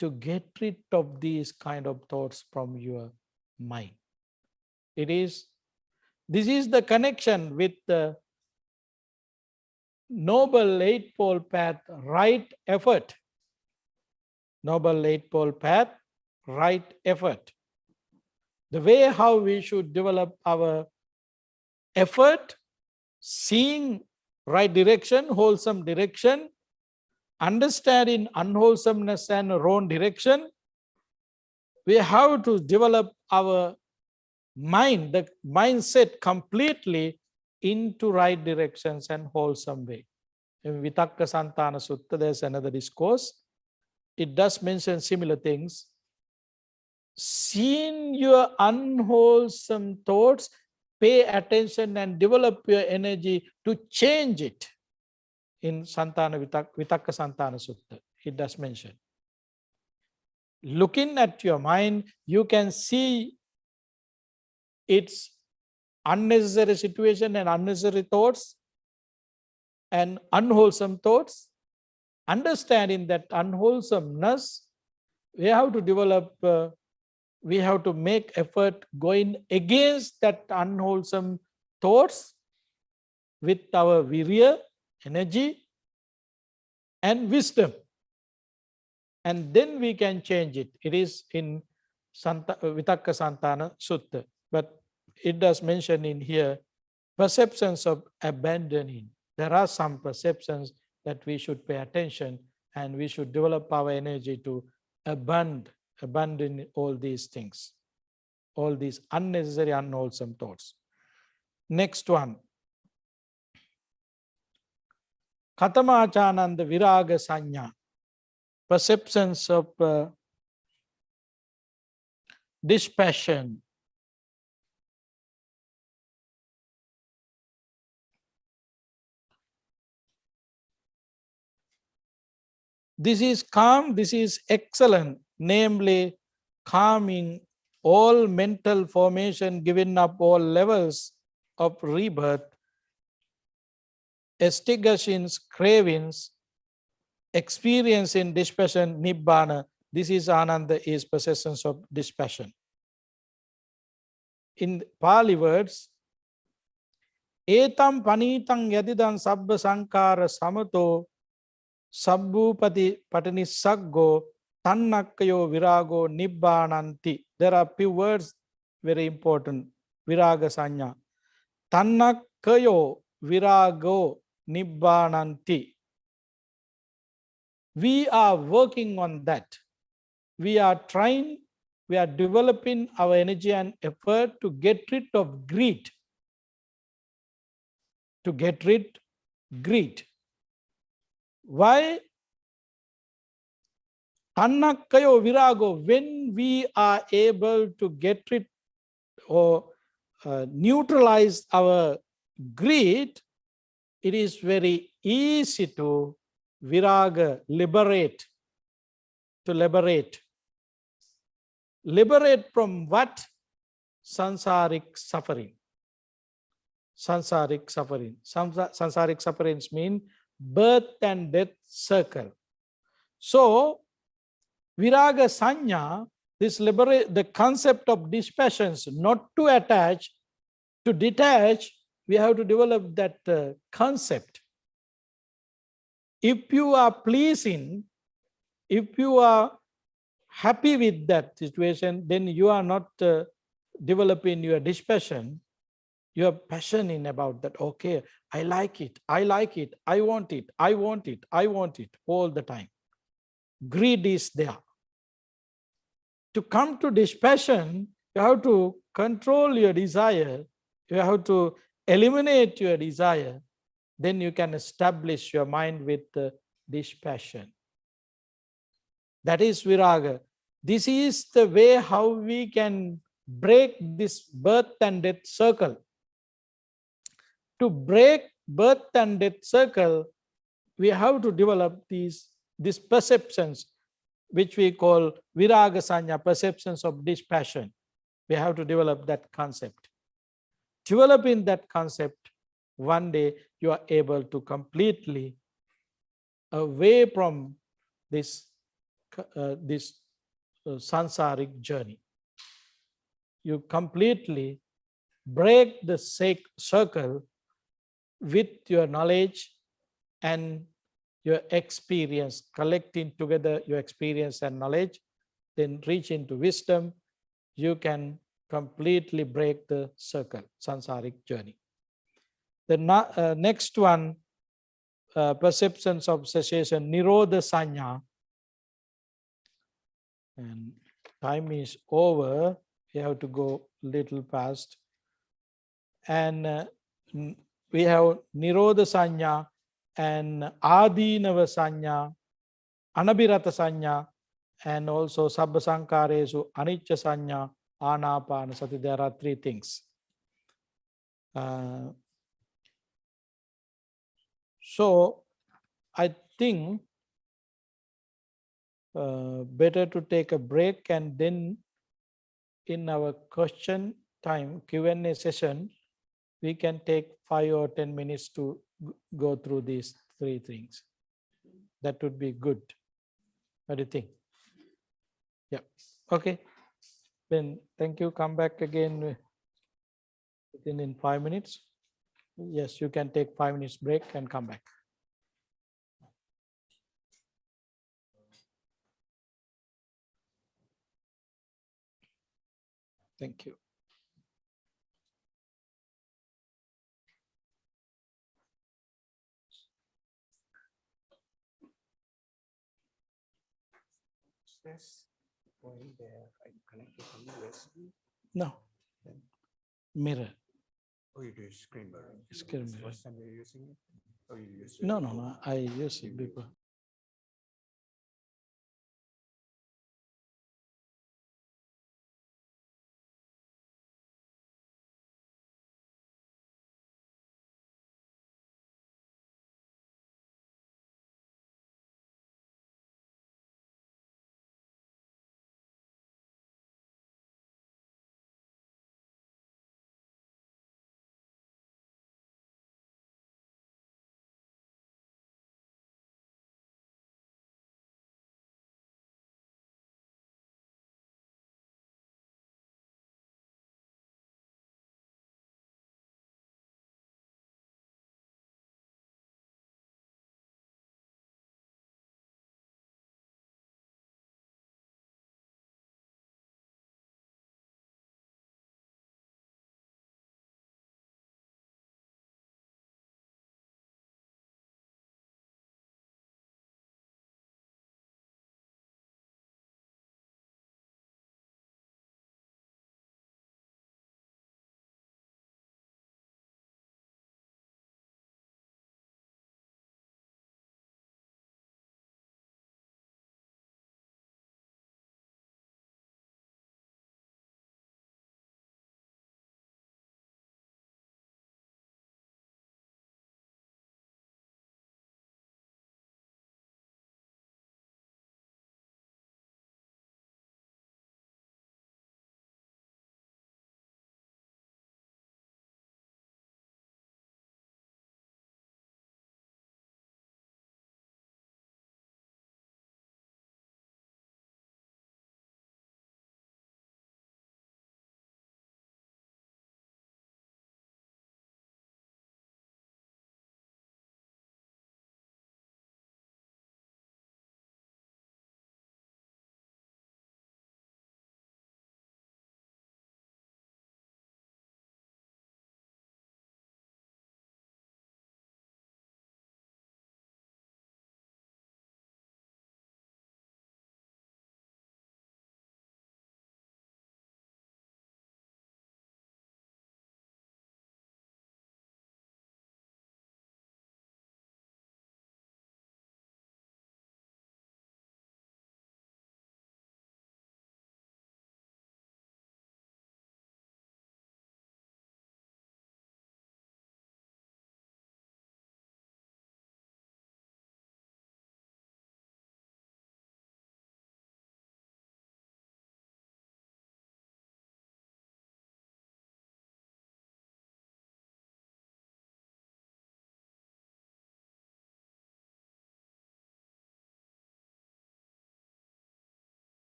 A: to get rid of these kind of thoughts from your mind. This is the connection with the Noble Eightfold Path, right effort. Noble Eightfold Path, right effort. The way how we should develop our effort, seeing right direction, wholesome direction, understanding unwholesomeness and wrong direction. We have to develop our mind, the mindset completely into right directions and wholesome way. In Vitakka Santana Sutta, there's another discourse. It does mention similar things. Seeing your unwholesome thoughts, pay attention and develop your energy to change it. In Vitakka Santana Sutta, it does mention. Looking at your mind, you can see its unnecessary situation and unnecessary thoughts and unwholesome thoughts. Understanding that unwholesomeness, we have to develop, we have to make effort going against that unwholesome thoughts with our virya, energy, and wisdom. And then we can change it. It is in Vitakka Santana Sutta. But it does mention in here perceptions of abandoning. There are some perceptions that we should pay attention, and we should develop our energy to abandon all these things, all these unnecessary, unwholesome thoughts. Next one. Katamachananda Viraga Sanya. Perceptions of dispassion. This is calm, this is excellent, namely calming all mental formation, giving up all levels of rebirth, extinguishing cravings, experience in dispassion, nibbana. This is Ananda, is possessions of dispassion. In Pali words, etam panitang yadidam sabba sankara samato sabbupati patanissaggo tannakkayo virago nibbananti. There are few words very important. Viraga sanya. Tannakkayo virago nibbananti. We are working on that. We are trying, we are developing our energy and effort to get rid of greed. To get rid of greed. Why? Tannakkayo virago, when we are able to get rid or neutralize our greed, it is very easy to viraga, liberate, to liberate. Liberate from what? Sansaric suffering. Sansaric suffering. Sansaric sufferings mean birth and death circle. So, viraga sanya, this the concept of dispassions, not to attach, to detach, we have to develop that concept. If you are pleasing, if you are happy with that situation, then you are not developing your dispassion. You are passionate about that. Okay, I like it, I like it, I want it, I want it, I want it all the time. Greed is there. To come to dispassion, you have to control your desire. You have to eliminate your desire. Then you can establish your mind with dispassion. That is viraga. This is the way how we can break this birth and death circle. To break birth and death circle, we have to develop these perceptions, which we call viraga sanya, perceptions of dispassion. We have to develop that concept. Developing that concept, one day you are able to completely away from this sansaric journey. You completely break the circle with your knowledge and your experience, collecting together your experience and knowledge, then reach into wisdom. You can completely break the circle, sansaric journey. The next one, perceptions of cessation, nirodha sanya. And time is over. We have to go little past. And we have nirodha sanya and adinava sanya, anabhirata sanya, and also sabba sankaresu anicca sanya, anapana sati. There are three things. So I think better to take a break, and then in our question time Q&A session, we can take 5 or 10 minutes to go through these three things. That would be good. What do you think? Yeah. Okay. Then thank you. Come back again within 5 minutes. Yes, you can take 5 minutes break and come back. Thank you.
B: This point there, I connected from the USB.
A: No. Mirror.
B: Oh, you do screen mirror.
A: Screen
B: It's the
A: mirror.
B: first time you're using it? Or you used it
A: No,
B: before?
A: I use it before.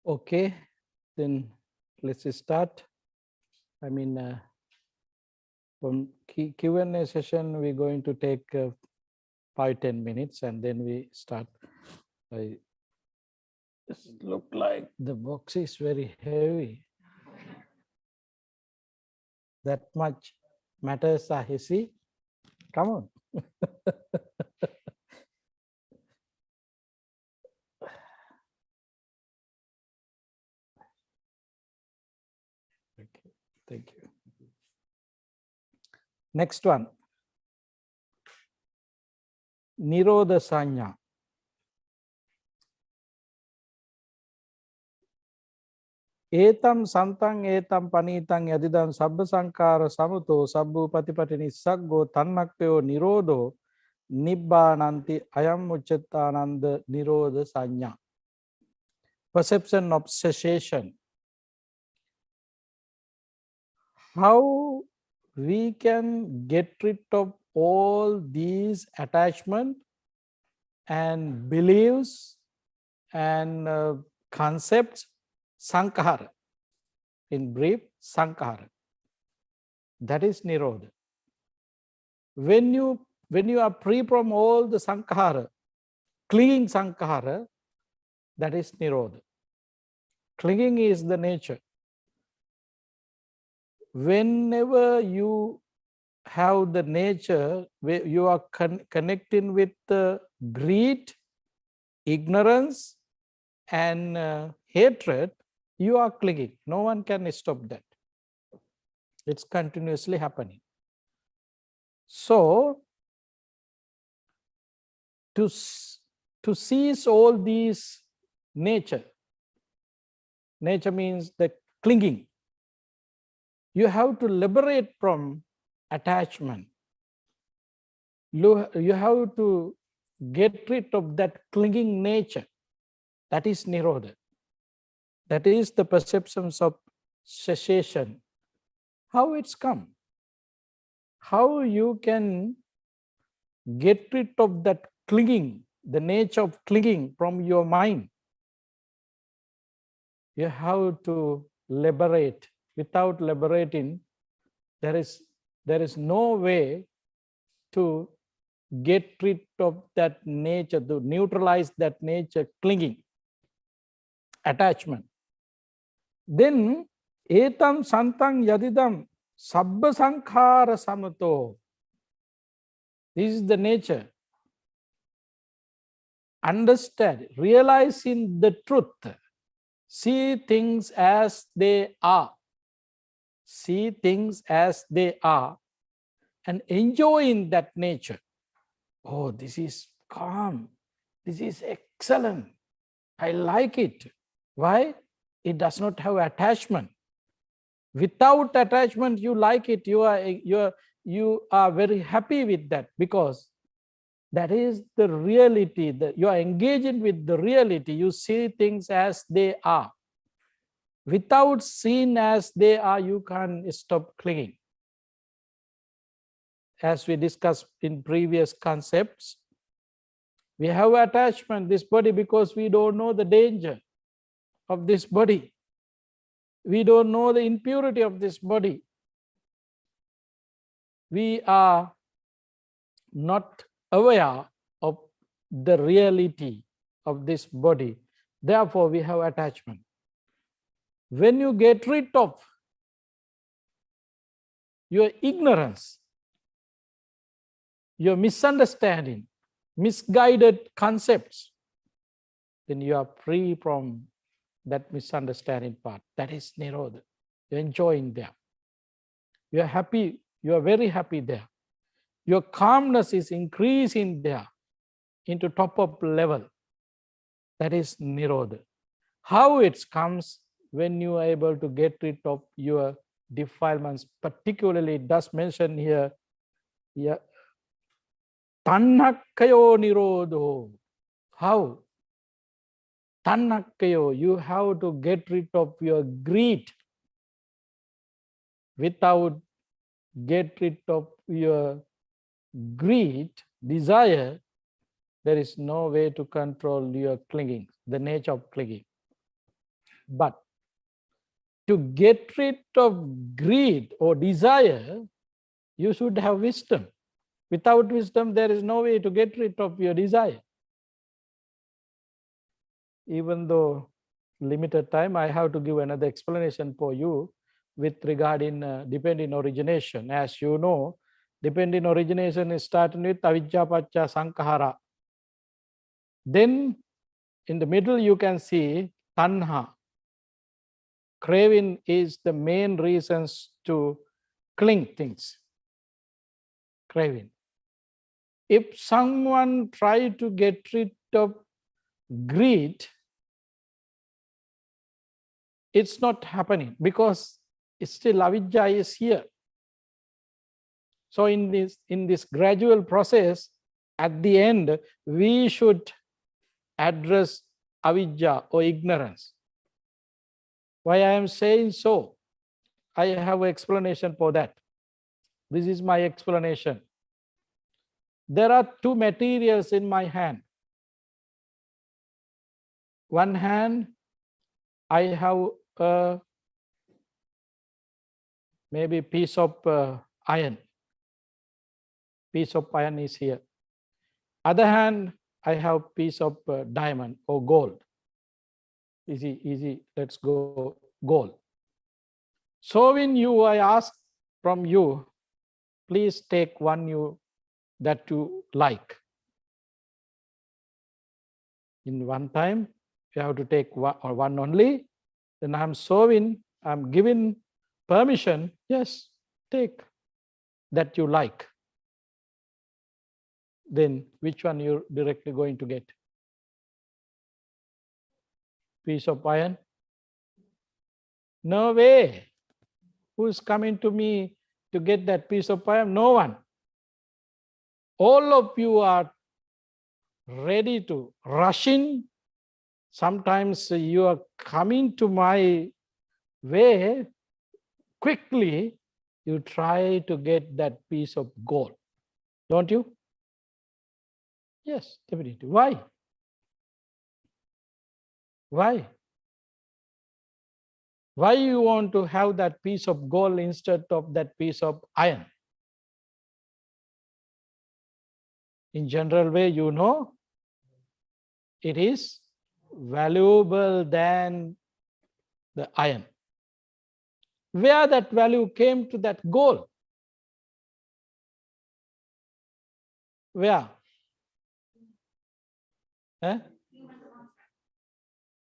A: Okay, then let's start. I mean, from Q&A session, we're going to take 5-10 minutes and then we start. I look like the box is very heavy. That much matters are see. Come on. Okay, thank you. Next one. Nirodha Sanya. Etam santang etam panitang yadidam sabba sankara samuto sabbu patipati nissaggo tannakkayo nirodho nibbananti ayam uccetananda nirodha sanya. Perception of cessation. How we can get rid of all these attachment and beliefs and concepts, sankhara. In brief, sankhara. That is nirodha. When you are free from all the sankhara, clinging sankhara, that is nirodha. Clinging is the nature. Whenever you have the nature where you are connecting with the greed, ignorance, and hatred, you are clinging. No one can stop that. It's continuously happening. So, to cease all these nature means the clinging. You have to liberate from attachment. You have to get rid of that clinging nature. That is nirodha. That is the perceptions of cessation. How it's come? How you can get rid of that clinging, the nature of clinging from your mind? You have to liberate. Without liberating, there is no way to get rid of that nature, to neutralize that nature, clinging, attachment. Then, etam santang yadidam sabba sankhara samato. This is the nature. Understand, realizing the truth. See things as they are. See things as they are and enjoying that nature. Oh, this is calm. This is excellent. I like it. Why? It does not have attachment. Without attachment, you like it. You are very happy with that because that is the reality. That you are engaging with the reality. You see things as they are. Without seeing as they are, you can't stop clinging. As we discussed in previous concepts, we have attachment this body because we don't know the danger of this body. We don't know the impurity of this body. We are not aware of the reality of this body. Therefore, we have attachment. When you get rid of your ignorance, your misunderstanding, misguided concepts, then you are free from that misunderstanding part. That is nirodha. You're enjoying there. You're happy. You are very happy there. Your calmness is increasing there into top of level. That is nirodha. How it comes? When you are able to get rid of your defilements, particularly it does mention here, tannakkayo nirodho. How? Tannakkayo, you have to get rid of your greed. Without get rid of your greed, desire, there is no way to control your clinging, the nature of clinging. But to get rid of greed or desire, you should have wisdom. Without wisdom, there is no way to get rid of your desire. Even though limited time, I have to give another explanation for you with regard in dependent origination. As you know, dependent origination is starting with avijja pacca sankhara. Then in the middle, you can see tanha. Craving is the main reasons to cling things. Craving. If someone try to get rid of greed, it's not happening because it's still avijja is here. So in this gradual process, at the end, we should address avijja or ignorance. Why I am saying so? I have an explanation for that. This is my explanation. There are two materials in my hand. One hand, I have a maybe piece of iron. Piece of iron is here. Other hand, I have piece of diamond or gold. Easy. Let's go gold. So when I ask from you, please take one that you like. In one time, you have to take one only. Then I'm giving permission. Yes, take that you like. Then which one you're directly going to get? Piece of iron? No way. Who's coming to me to get that piece of iron? No one. All of you are ready to rush in. Sometimes you are coming to my way quickly. You try to get that piece of gold. Don't you? Yes, definitely. Why? Why? Why you want to have that piece of gold instead of that piece of iron? In general way, you know, it is valuable than the iron. Where that value came to that gold? Where?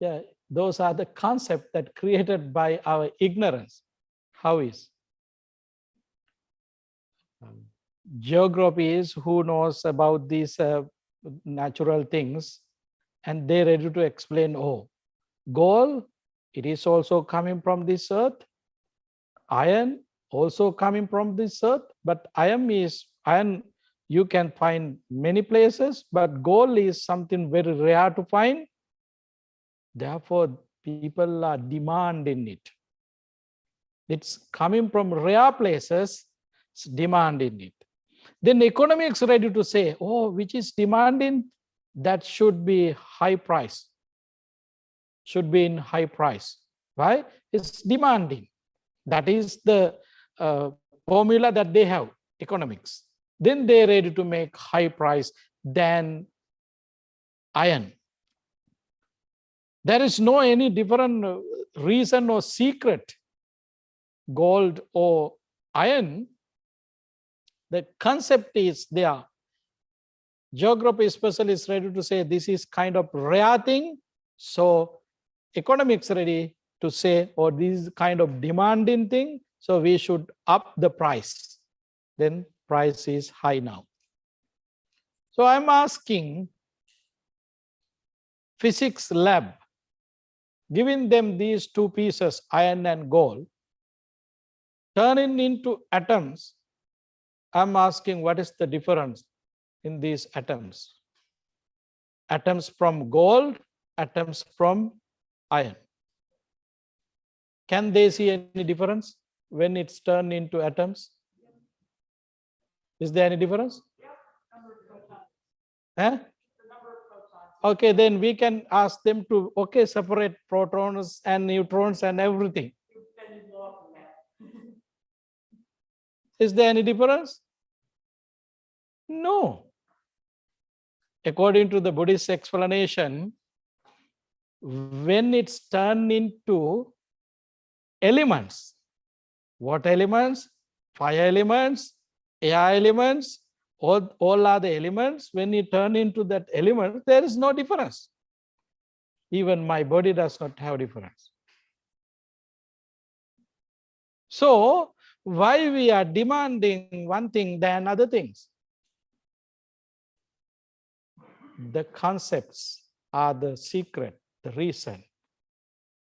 A: Yeah, those are the concepts that created by our ignorance. How is? Geography is who knows about these natural things, and they're ready to explain, oh, gold, it is also coming from this earth. Iron, also coming from this earth. But iron, you can find many places, but gold is something very rare to find. Therefore, people are demanding it. It's coming from rare places, it's demanding it. Then economics ready to say, oh, which is demanding, that should be high price. Should be in high price. Why? It's demanding. That is the formula that they have, economics. Then they're ready to make high price than iron. There is no any different reason or secret, gold or iron. The concept is there. Geography specialists ready to say this is kind of rare thing. So economics ready to say, or this is kind of demanding thing. So we should up the price. Then price is high now. So I'm asking physics lab, giving them these two pieces, iron and gold, turning into atoms. I'm asking what is the difference in these atoms? Atoms from gold, atoms from iron. Can they see any difference when it's turned into atoms? Is there any difference? Okay, then we can ask them to, okay, separate protons and neutrons and everything. Is there any difference? No. According to the Buddhist explanation, when it's turned into elements, what elements? Fire elements, air elements, all are the elements. When you turn into that element, there is no difference. Even my body does not have difference. So why we are demanding one thing than other things? The concepts are the secret, the reason.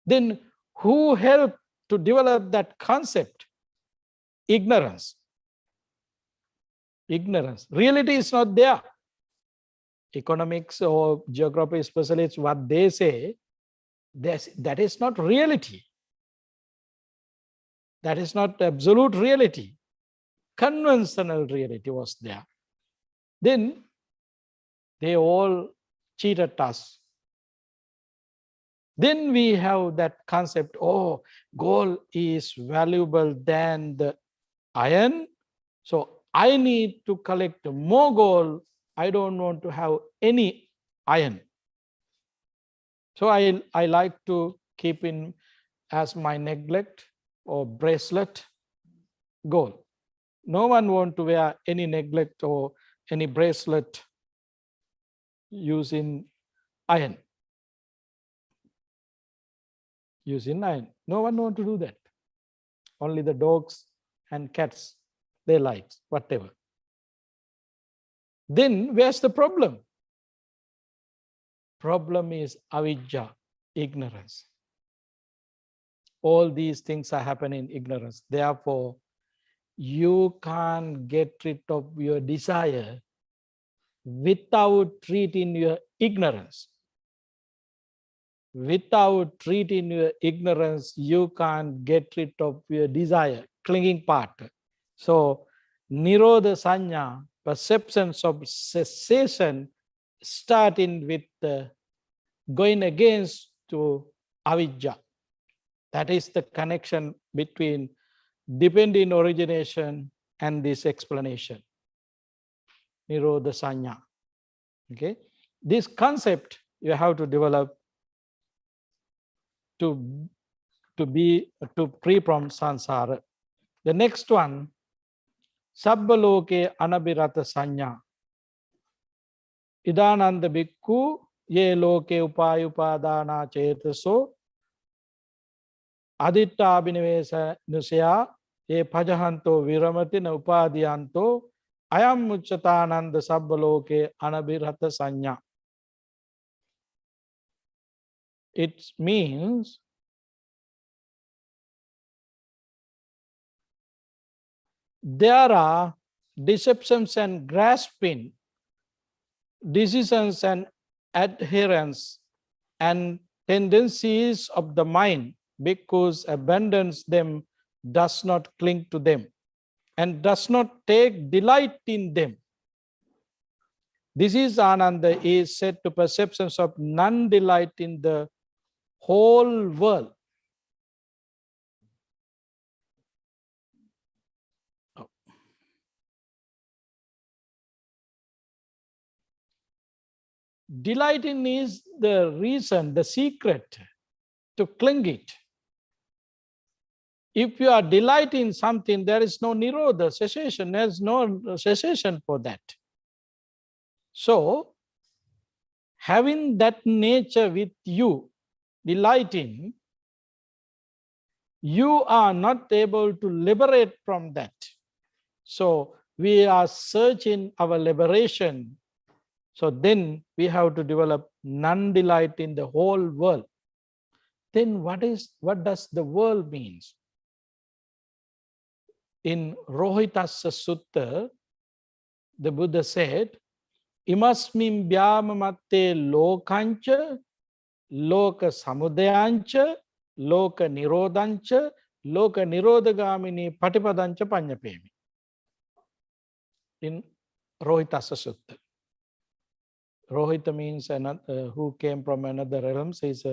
A: Then who helped to develop that concept? Ignorance. Ignorance. Reality is not there. Economics or geography specialists, what they say, that is not reality. That is not absolute reality. Conventional reality was there. Then they all cheated us. Then we have that concept, oh, gold is valuable than the iron. So I need to collect more gold. I don't want to have any iron. So I like to keep in as my neglect or bracelet gold. No one want to wear any neglect or any bracelet using iron. Using iron. No one want to do that. Only the dogs and cats, they like, whatever. Then where's the problem? Problem is avijja, ignorance. All these things are happening in ignorance. Therefore, you can't get rid of your desire without treating your ignorance. Without treating your ignorance, you can't get rid of your desire, clinging part. So, nirodha sanya, perceptions of cessation, starting with going against to avijja. That is the connection between dependent origination and this explanation. Nirodha sanya. Okay, this concept you have to develop to free from sansara. The next one, sabbaloke anabhirata sanya. Idananda bhikkhu ye loke upayupadana chetaso aditta abhinivesa nusaya ye pajahanto viramati na upadiyanto ayam mucchatananda sabbaloke anabhirata sanya. It means there are deceptions and grasping, decisions and adherence and tendencies of the mind, because abandons them, does not cling to them, and does not take delight in them. This is Ananda is said to perceptions of non-delight in the whole world. Delighting is the reason, the secret to cling it. If you are delighting something, there is no nirodha, cessation. There is no cessation for that. So, having that nature with you, delighting, you are not able to liberate from that. So, we are searching our liberation. So then we have to develop non-delight in the whole world. Then what does the world means? In Rohitassa Sutta, the Buddha said, Imasmin vyamamatte lokancha, loka samudayancha, loka nirodhancha, loka nirodhagamini patipadancha panyapemi. In Rohitassa Sutta. Rohita means another, who came from another realm, says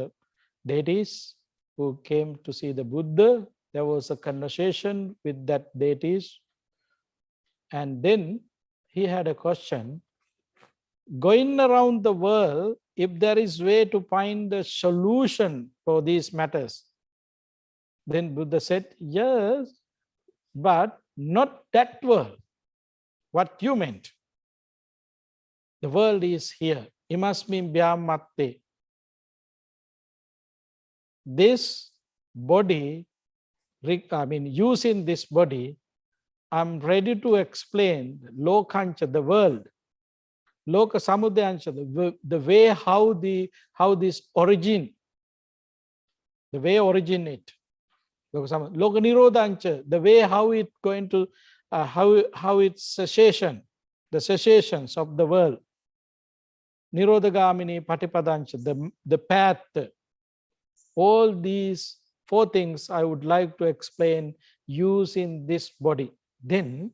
A: deities who came to see the Buddha. There was a conversation with that deities. And then he had a question. Going around the world, if there is way to find a solution for these matters, then Buddha said, yes, but not that world. What you meant. The world is here. Imasmin byamatte. This body, using this body, I'm ready to explain lokancha, the world, loka samudyancha, the way how this origin, the way originate, loka nirodhancha, the way how it going to how it's cessation, the cessations of the world, nirodhagamini patipadancha, the path. All these four things I would like to explain using this body. Then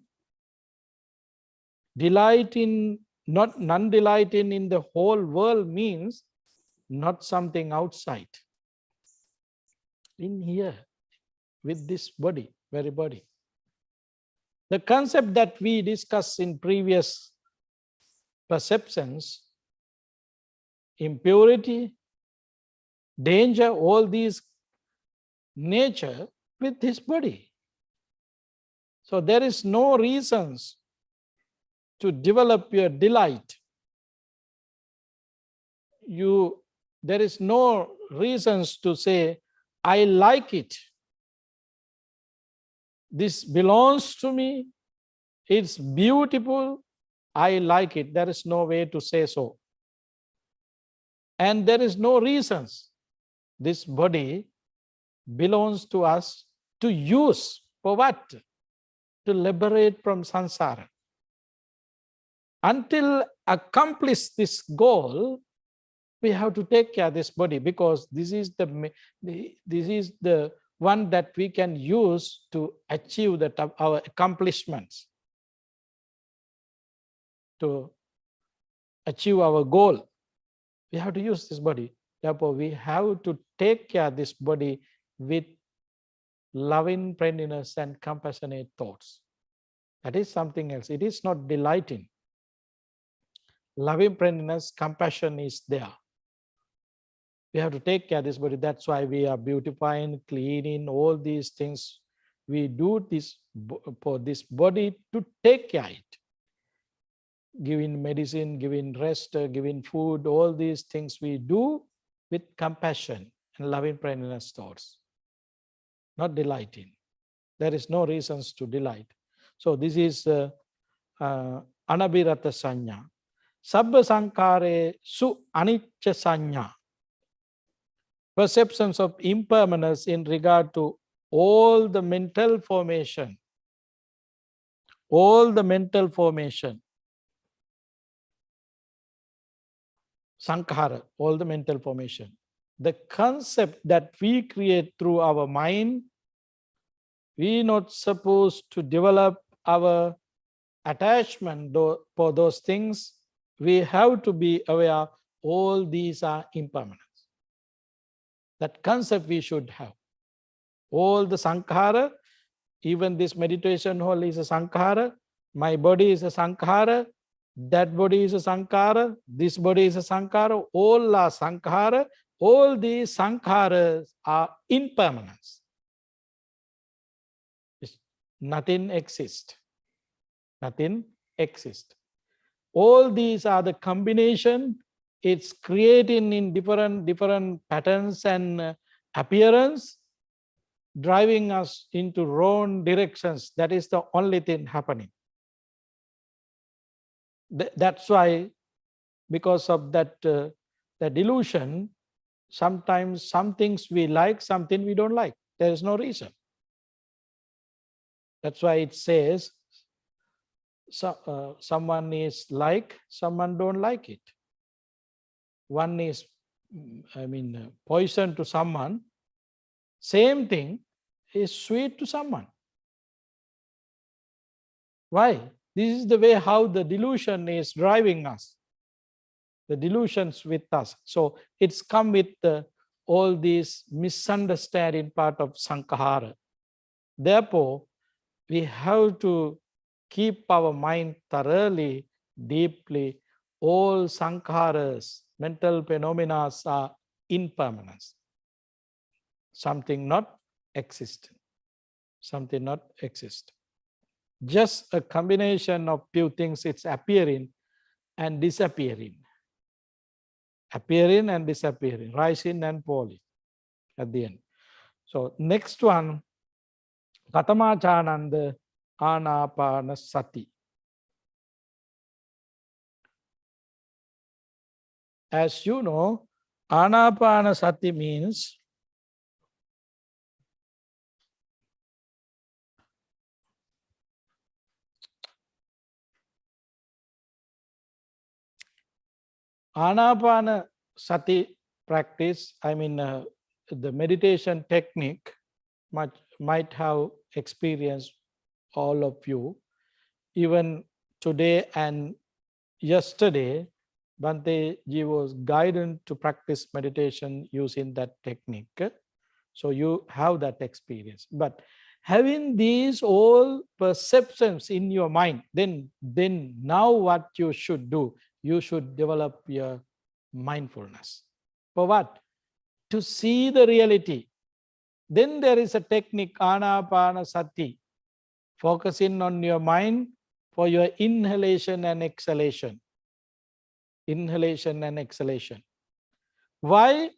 A: delighting, not non-delighting in the whole world means not something outside. In here, with this body, very body. The concept that we discussed in previous perceptions, impurity, danger, all these nature with this body. So there is no reasons to develop your delight. There is no reasons to say, I like it. This belongs to me. It's beautiful. I like it. There is no way to say so. And there is no reasons. This body belongs to us to use for what? To liberate from samsara. Until accomplish this goal, we have to take care of this body, because this is the one that we can use to achieve our accomplishments, to achieve our goal. We have to use this body. Therefore, we have to take care of this body with loving friendliness and compassionate thoughts. That is something else. It is not delighting. Loving friendliness, compassion is there. We have to take care of this body. That's why we are beautifying, cleaning, all these things. We do this for this body to take care of it. Giving medicine, giving rest, giving food, all these things we do with compassion and loving friendliness thoughts. Not delighting. There is no reasons to delight. So this is anabhirata sanya. Sabba sankare su anicca sanya. Perceptions of impermanence in regard to all the mental formation. All the mental formation. Sankhara, all the mental formation. The concept that we create through our mind, we are not supposed to develop our attachment for those things. We have to be aware all these are impermanence. That concept we should have. All the sankhara, even this meditation hall is a sankhara, my body is a sankhara, that body is a sankhara, this body is a sankhara, all are sankhara, all these sankharas are impermanence. Nothing exists. Nothing exists. All these are the combination. It's creating in different patterns and appearance, driving us into wrong directions. That is the only thing happening. That's why, because of that the delusion, sometimes some things we like, something we don't like. There is no reason. That's why it says someone is like, someone don't like it. One is, poison to someone. Same thing is sweet to someone. Why? This is the way how the delusion is driving us. the delusions with us. So it's come with all these misunderstanding part of Sankhara. Therefore, we have to keep our mind thoroughly, deeply. All sankharas, mental phenomena are impermanence. Something not existent. Something not exist. Just a combination of few things, it's appearing and disappearing. Appearing and disappearing, rising and falling at the end. So next one, Katamachananda Anapana Sati. As you know, Anapana Sati means Anapana Sati practice, the meditation technique might have experienced all of you. Even today and yesterday, Bhante ji was guided to practice meditation using that technique. So you have that experience. But having these all perceptions in your mind, then now what you should do, you should develop your mindfulness. For what? To see the reality. Then there is a technique, Anapana Sati, focusing on your mind for your inhalation and exhalation. Inhalation and exhalation. Why?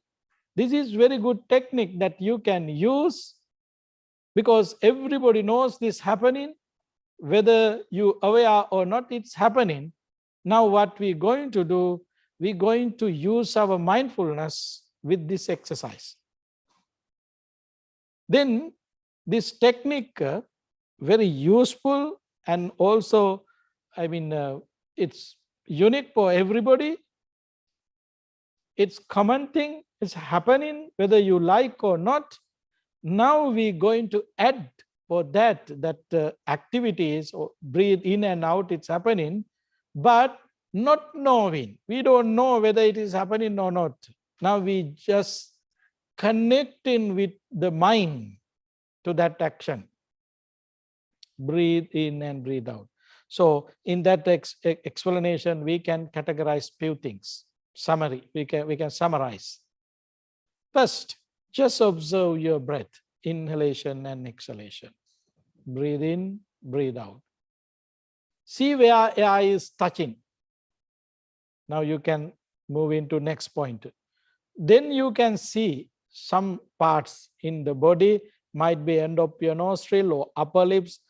A: This is very good technique that you can use because everybody knows this happening, whether you aware or not, it's happening. Now what we're going to do, we're going to use our mindfulness with this exercise. Then this technique, very useful, and also, it's unique for everybody. It's common thing, it's happening whether you like or not. Now we're going to add for that activities, or breathe in and out, it's happening, but not knowing. We don't know whether it is happening or not. Now we just connecting with the mind to that action. Breathe in and breathe out. So in that explanation, we can categorize few things. Summary, we can summarize. First, just observe your breath, inhalation and exhalation. Breathe in, breathe out. See where air is touching. Now you can move into next point. Then you can see some parts in the body, might be end of your nostril or upper lips.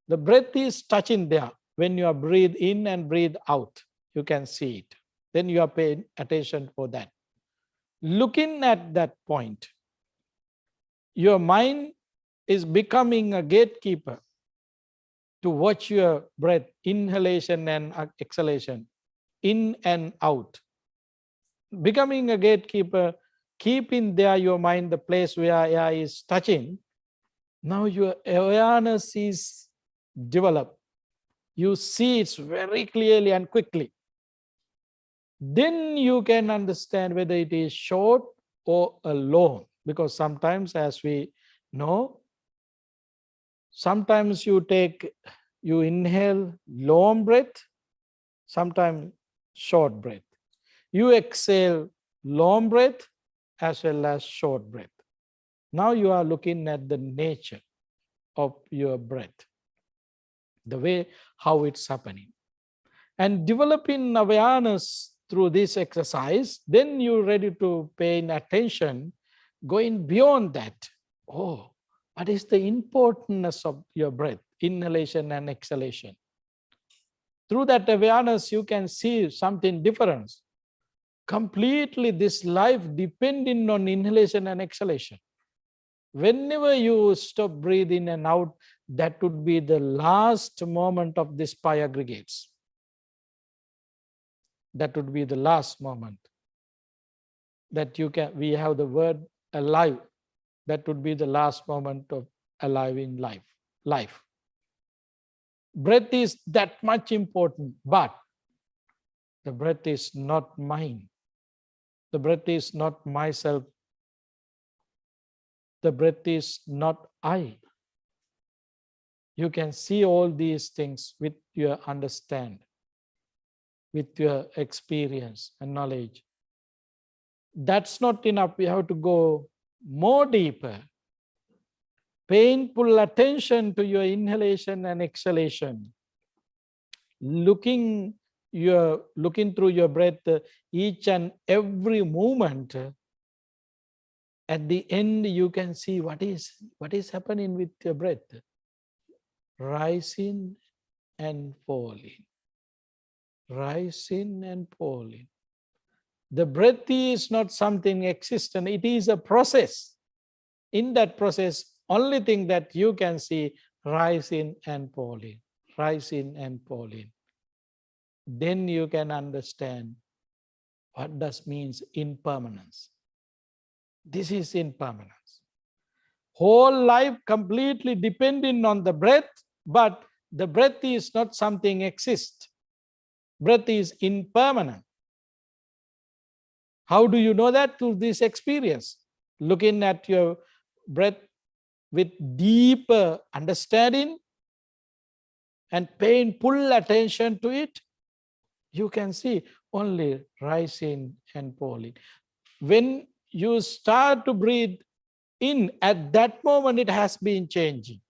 A: The breath is touching there. When you are breathe in and breathe out, you can see it. Then you are paying attention for that. Looking at that point, your mind is becoming a gatekeeper to watch your breath, inhalation and exhalation, in and out. Becoming a gatekeeper, keeping there your mind, the place where air is touching. Now your awareness is developed. You see it very clearly and quickly. Then you can understand whether it is short or a long. Because sometimes, as we know, sometimes you inhale long breath, sometimes short breath. You exhale long breath as well as short breath. Now you are looking at the nature of your breath, the way how it's happening. And developing awareness through this exercise, then you're ready to pay attention, going beyond that. Oh, what is the importance of your breath, inhalation and exhalation? Through that awareness, you can see something different. Completely this life depending on inhalation and exhalation. Whenever you stop breathing and out, that would be the last moment of this pi aggregates. That would be the last moment that we have the word alive. That would be the last moment of alive in life. Breath is that much important, but The breath is not mine. The breath is not myself. The breath is not I. You can see all these things with your understand, with your experience and knowledge. That's not enough. We have to go more deeper. Paying full attention to your inhalation and exhalation. Looking through your breath, each and every movement. At the end, you can see what is happening with your breath. Rising and falling. Rising and falling. The breath is not something existent. It is a process. In that process, only thing that you can see, rising and falling, rising and falling. Then you can understand what does means impermanence. This is impermanence. Whole life completely depending on the breath, but the breath is not something exist. Breath is impermanent. How do you know that? Through this experience. Looking at your breath with deeper understanding and paying full attention to it, you can see only rising and falling. When you start to breathe in, at that moment it has been changing.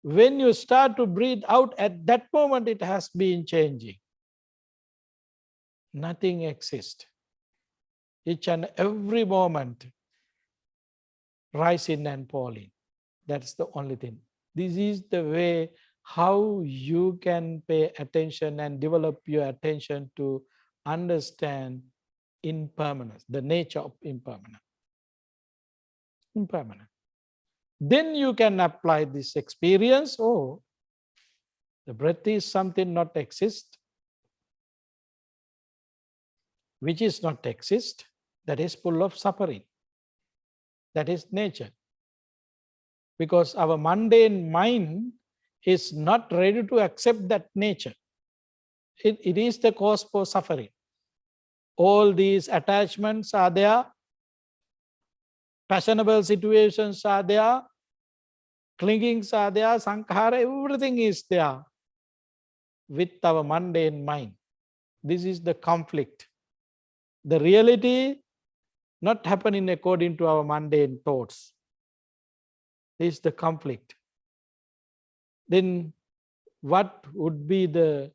A: When you start to breathe out, at that moment it has been changing. Nothing exists. Each and every moment, rising and falling. That's the only thing. This is the way how you can pay attention and develop your attention to understand impermanence, the nature of impermanence. Impermanent. Then you can apply this experience. Oh, the breath is something not exist, which is not exist, that is full of suffering. That is nature. Because our mundane mind is not ready to accept that nature. It is the cause for suffering. All these attachments are there, fashionable situations are there, clingings are there, sankhara, everything is there with our mundane mind. This is the conflict. The reality not happening according to our mundane thoughts. This is the conflict. Then what would be the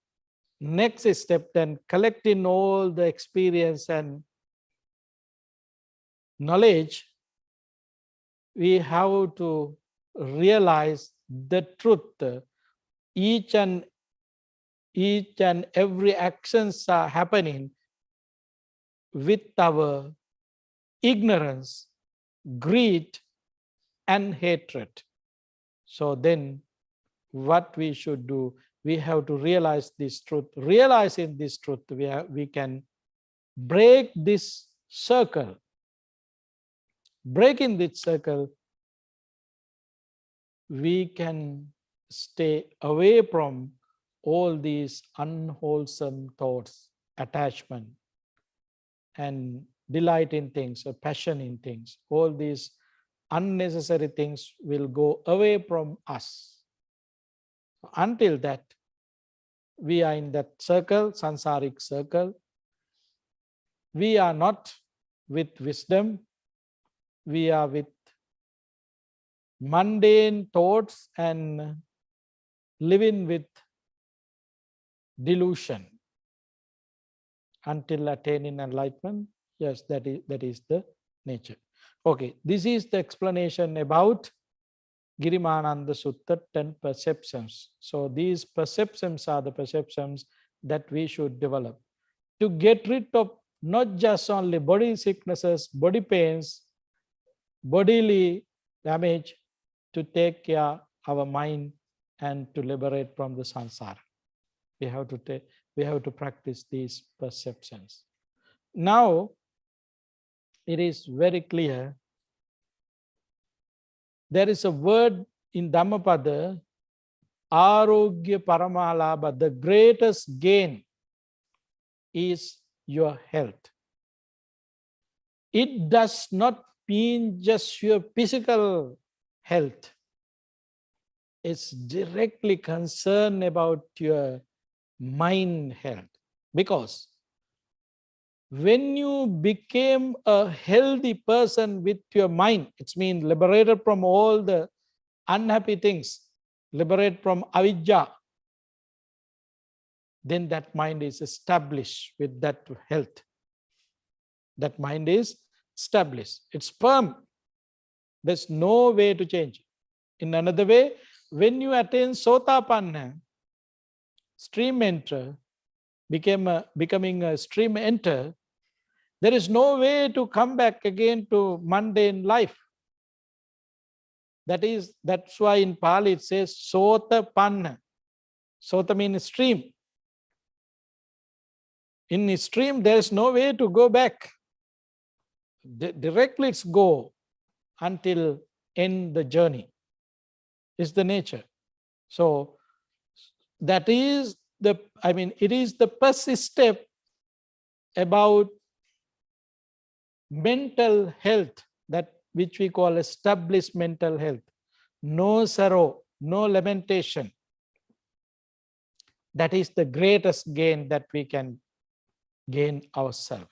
A: next step? Then collecting all the experience and knowledge, we have to realize the truth. Each and every actions are happening with our ignorance, greed, and hatred. So then what we should do, we have to realize this truth. Realizing this truth, we can break this circle. Breaking this circle, we can stay away from all these unwholesome thoughts, attachment, and delight in things, or passion in things. All these unnecessary things will go away from us. Until that, we are in that circle, sansaric circle. We are not with wisdom. We are with mundane thoughts and living with delusion. Until attaining enlightenment, yes, that is the nature. Okay, this is the explanation about Girimananda Sutta 10 perceptions. So these perceptions are the perceptions that we should develop to get rid of not just only body sicknesses, body pains, bodily damage, to take care of our mind and to liberate from the samsara. We have to practice these perceptions. Now, it is very clear. There is a word in Dhammapada, Arogya Paramalabha, the greatest gain is your health. It does not mean just your physical health. It's directly concerned about your mind health. Because when you became a healthy person with your mind, it's mean liberated from all the unhappy things, liberated from avidya, then that mind is established with that health. That mind is established. It's firm. There's no way to change. In another way, when you attain Sotapanna, stream enter, becoming a stream enter, there is no way to come back again to mundane life. That's why in Pali it says Sotapanna. Sota means stream. In a stream, there is no way to go back. Directly it's go until end the journey. Is the nature. So that is it is the first step about mental health, that which we call established mental health. No sorrow, no lamentation. That is the greatest gain that we can gain ourselves,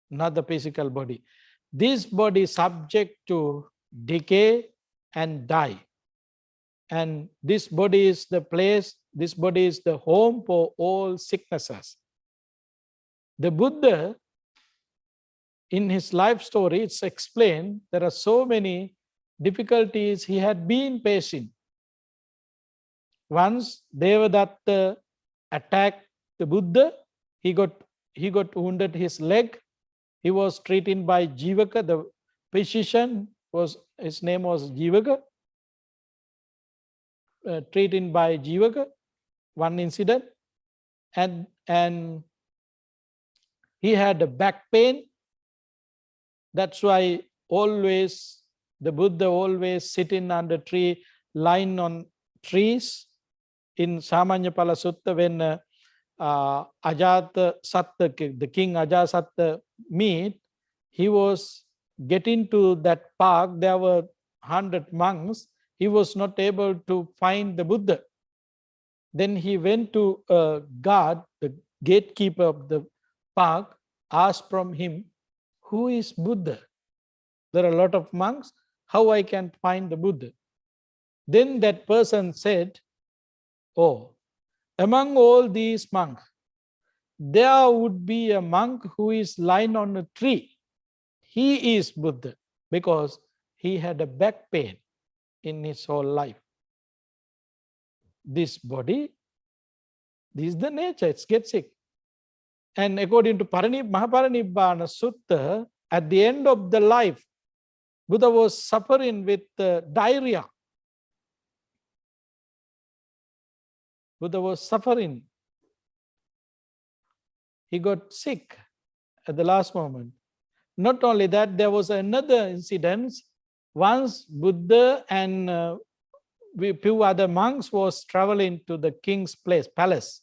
A: not the physical body. This body is subject to decay and die. And this body is the place, this body is the home for all sicknesses. The Buddha, in his life story, it's explained there are so many difficulties he had been facing. Once Devadatta attacked the Buddha, he got wounded his leg. He was treated by Jivaka, the physician his name was Jivaka. Treated by Jivaka, one incident, and he had a back pain. That's why always the Buddha always sitting under tree, lying on trees. In Samanyapala Sutta, when Ajata Satta, the king Ajasatta meet, he was getting to that park. There were 100 monks. He was not able to find the Buddha. Then he went to a guard, the gatekeeper of the park, asked from him, who is Buddha? There are a lot of monks. How I can find the Buddha? Then that person said, oh, among all these monks, there would be a monk who is lying on a tree. He is Buddha because he had a back pain in his whole life. This body, this is the nature, it gets sick. And according to Mahaparinibbana Sutta, at the end of the life, Buddha was suffering with diarrhea. Buddha was suffering. He got sick at the last moment. Not only that, there was another incident. Once Buddha and few other monks was traveling to the king's palace,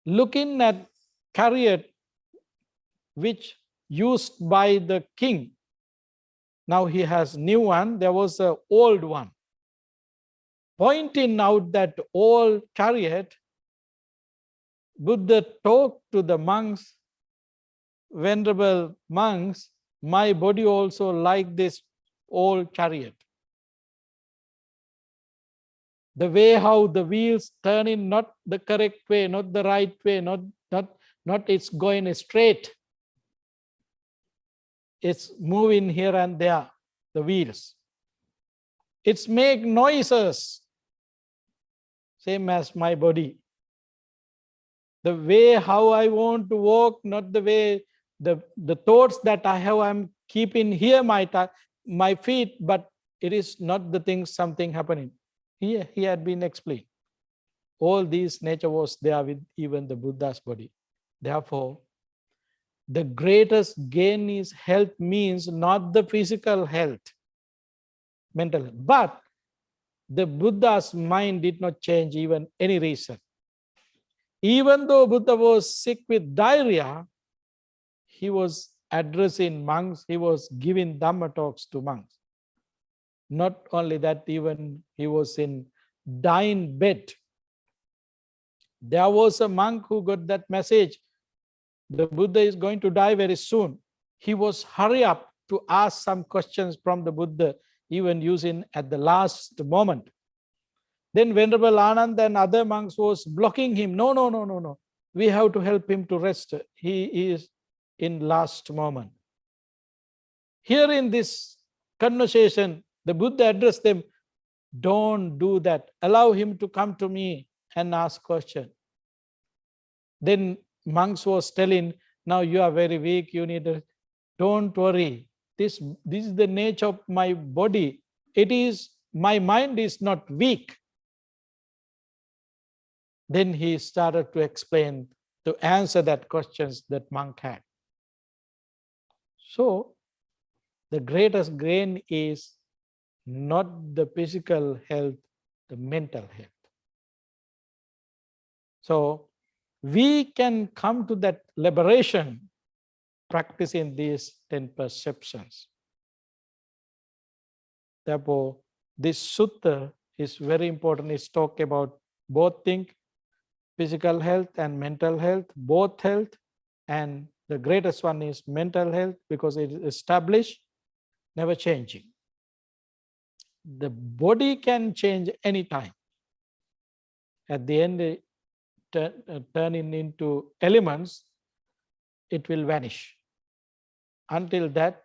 A: looking at chariot which used by the king. Now he has new one, there was an old one. Pointing out that old chariot, Buddha talked to the monks, venerable monks, my body also like this old chariot. The way how the wheels turn in, not the correct way, not the right way, not it's going straight. It's moving here and there, the wheels. It's make noises, same as my body. The way how I want to walk, not the way, the thoughts that I have, I'm keeping here my feet, but it is not the thing, something happening. Here he had been explained. All these nature was there with even the Buddha's body. Therefore, the greatest gain is health means not the physical health, mental health, but the Buddha's mind did not change even any reason. Even though Buddha was sick with diarrhea, he was addressing monks, he was giving Dhamma talks to monks. Not only that, even he was in dying bed. There was a monk who got that message, the Buddha is going to die very soon. He was hurry up to ask some questions from the Buddha, even using at the last moment. Then Venerable Anand and other monks was blocking him. No, no, no, no, no. We have to help him to rest. He is in last moment. Here in this conversation, the Buddha addressed them, don't do that. Allow him to come to me and ask question. Then monks was telling, now you are very weak, you need to, don't worry. This is the nature of my body. It is, my mind is not weak. Then he started to explain, to answer that questions that monk had. So the greatest gain is not the physical health, the mental health. So we can come to that liberation practicing these 10 perceptions. Therefore, this sutta is very important. It's talk about both things, physical health and mental health, both health, and the greatest one is mental health because it is established, never changing. The body can change anytime. At the end, turning into elements, it will vanish. Until that,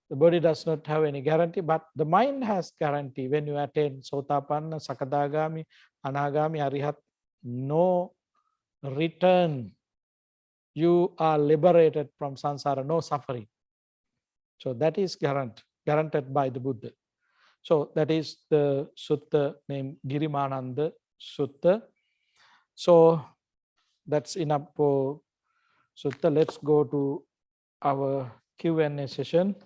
A: the body does not have any guarantee, but the mind has guarantee. When you attain Sotapanna, Sakadagami, Anagami, Arihat, no return. You are liberated from samsara, no suffering. So that is granted by the Buddha. So that is the sutta named Girimananda Sutta. So that's enough for sutta. Let's go to our Q&A session.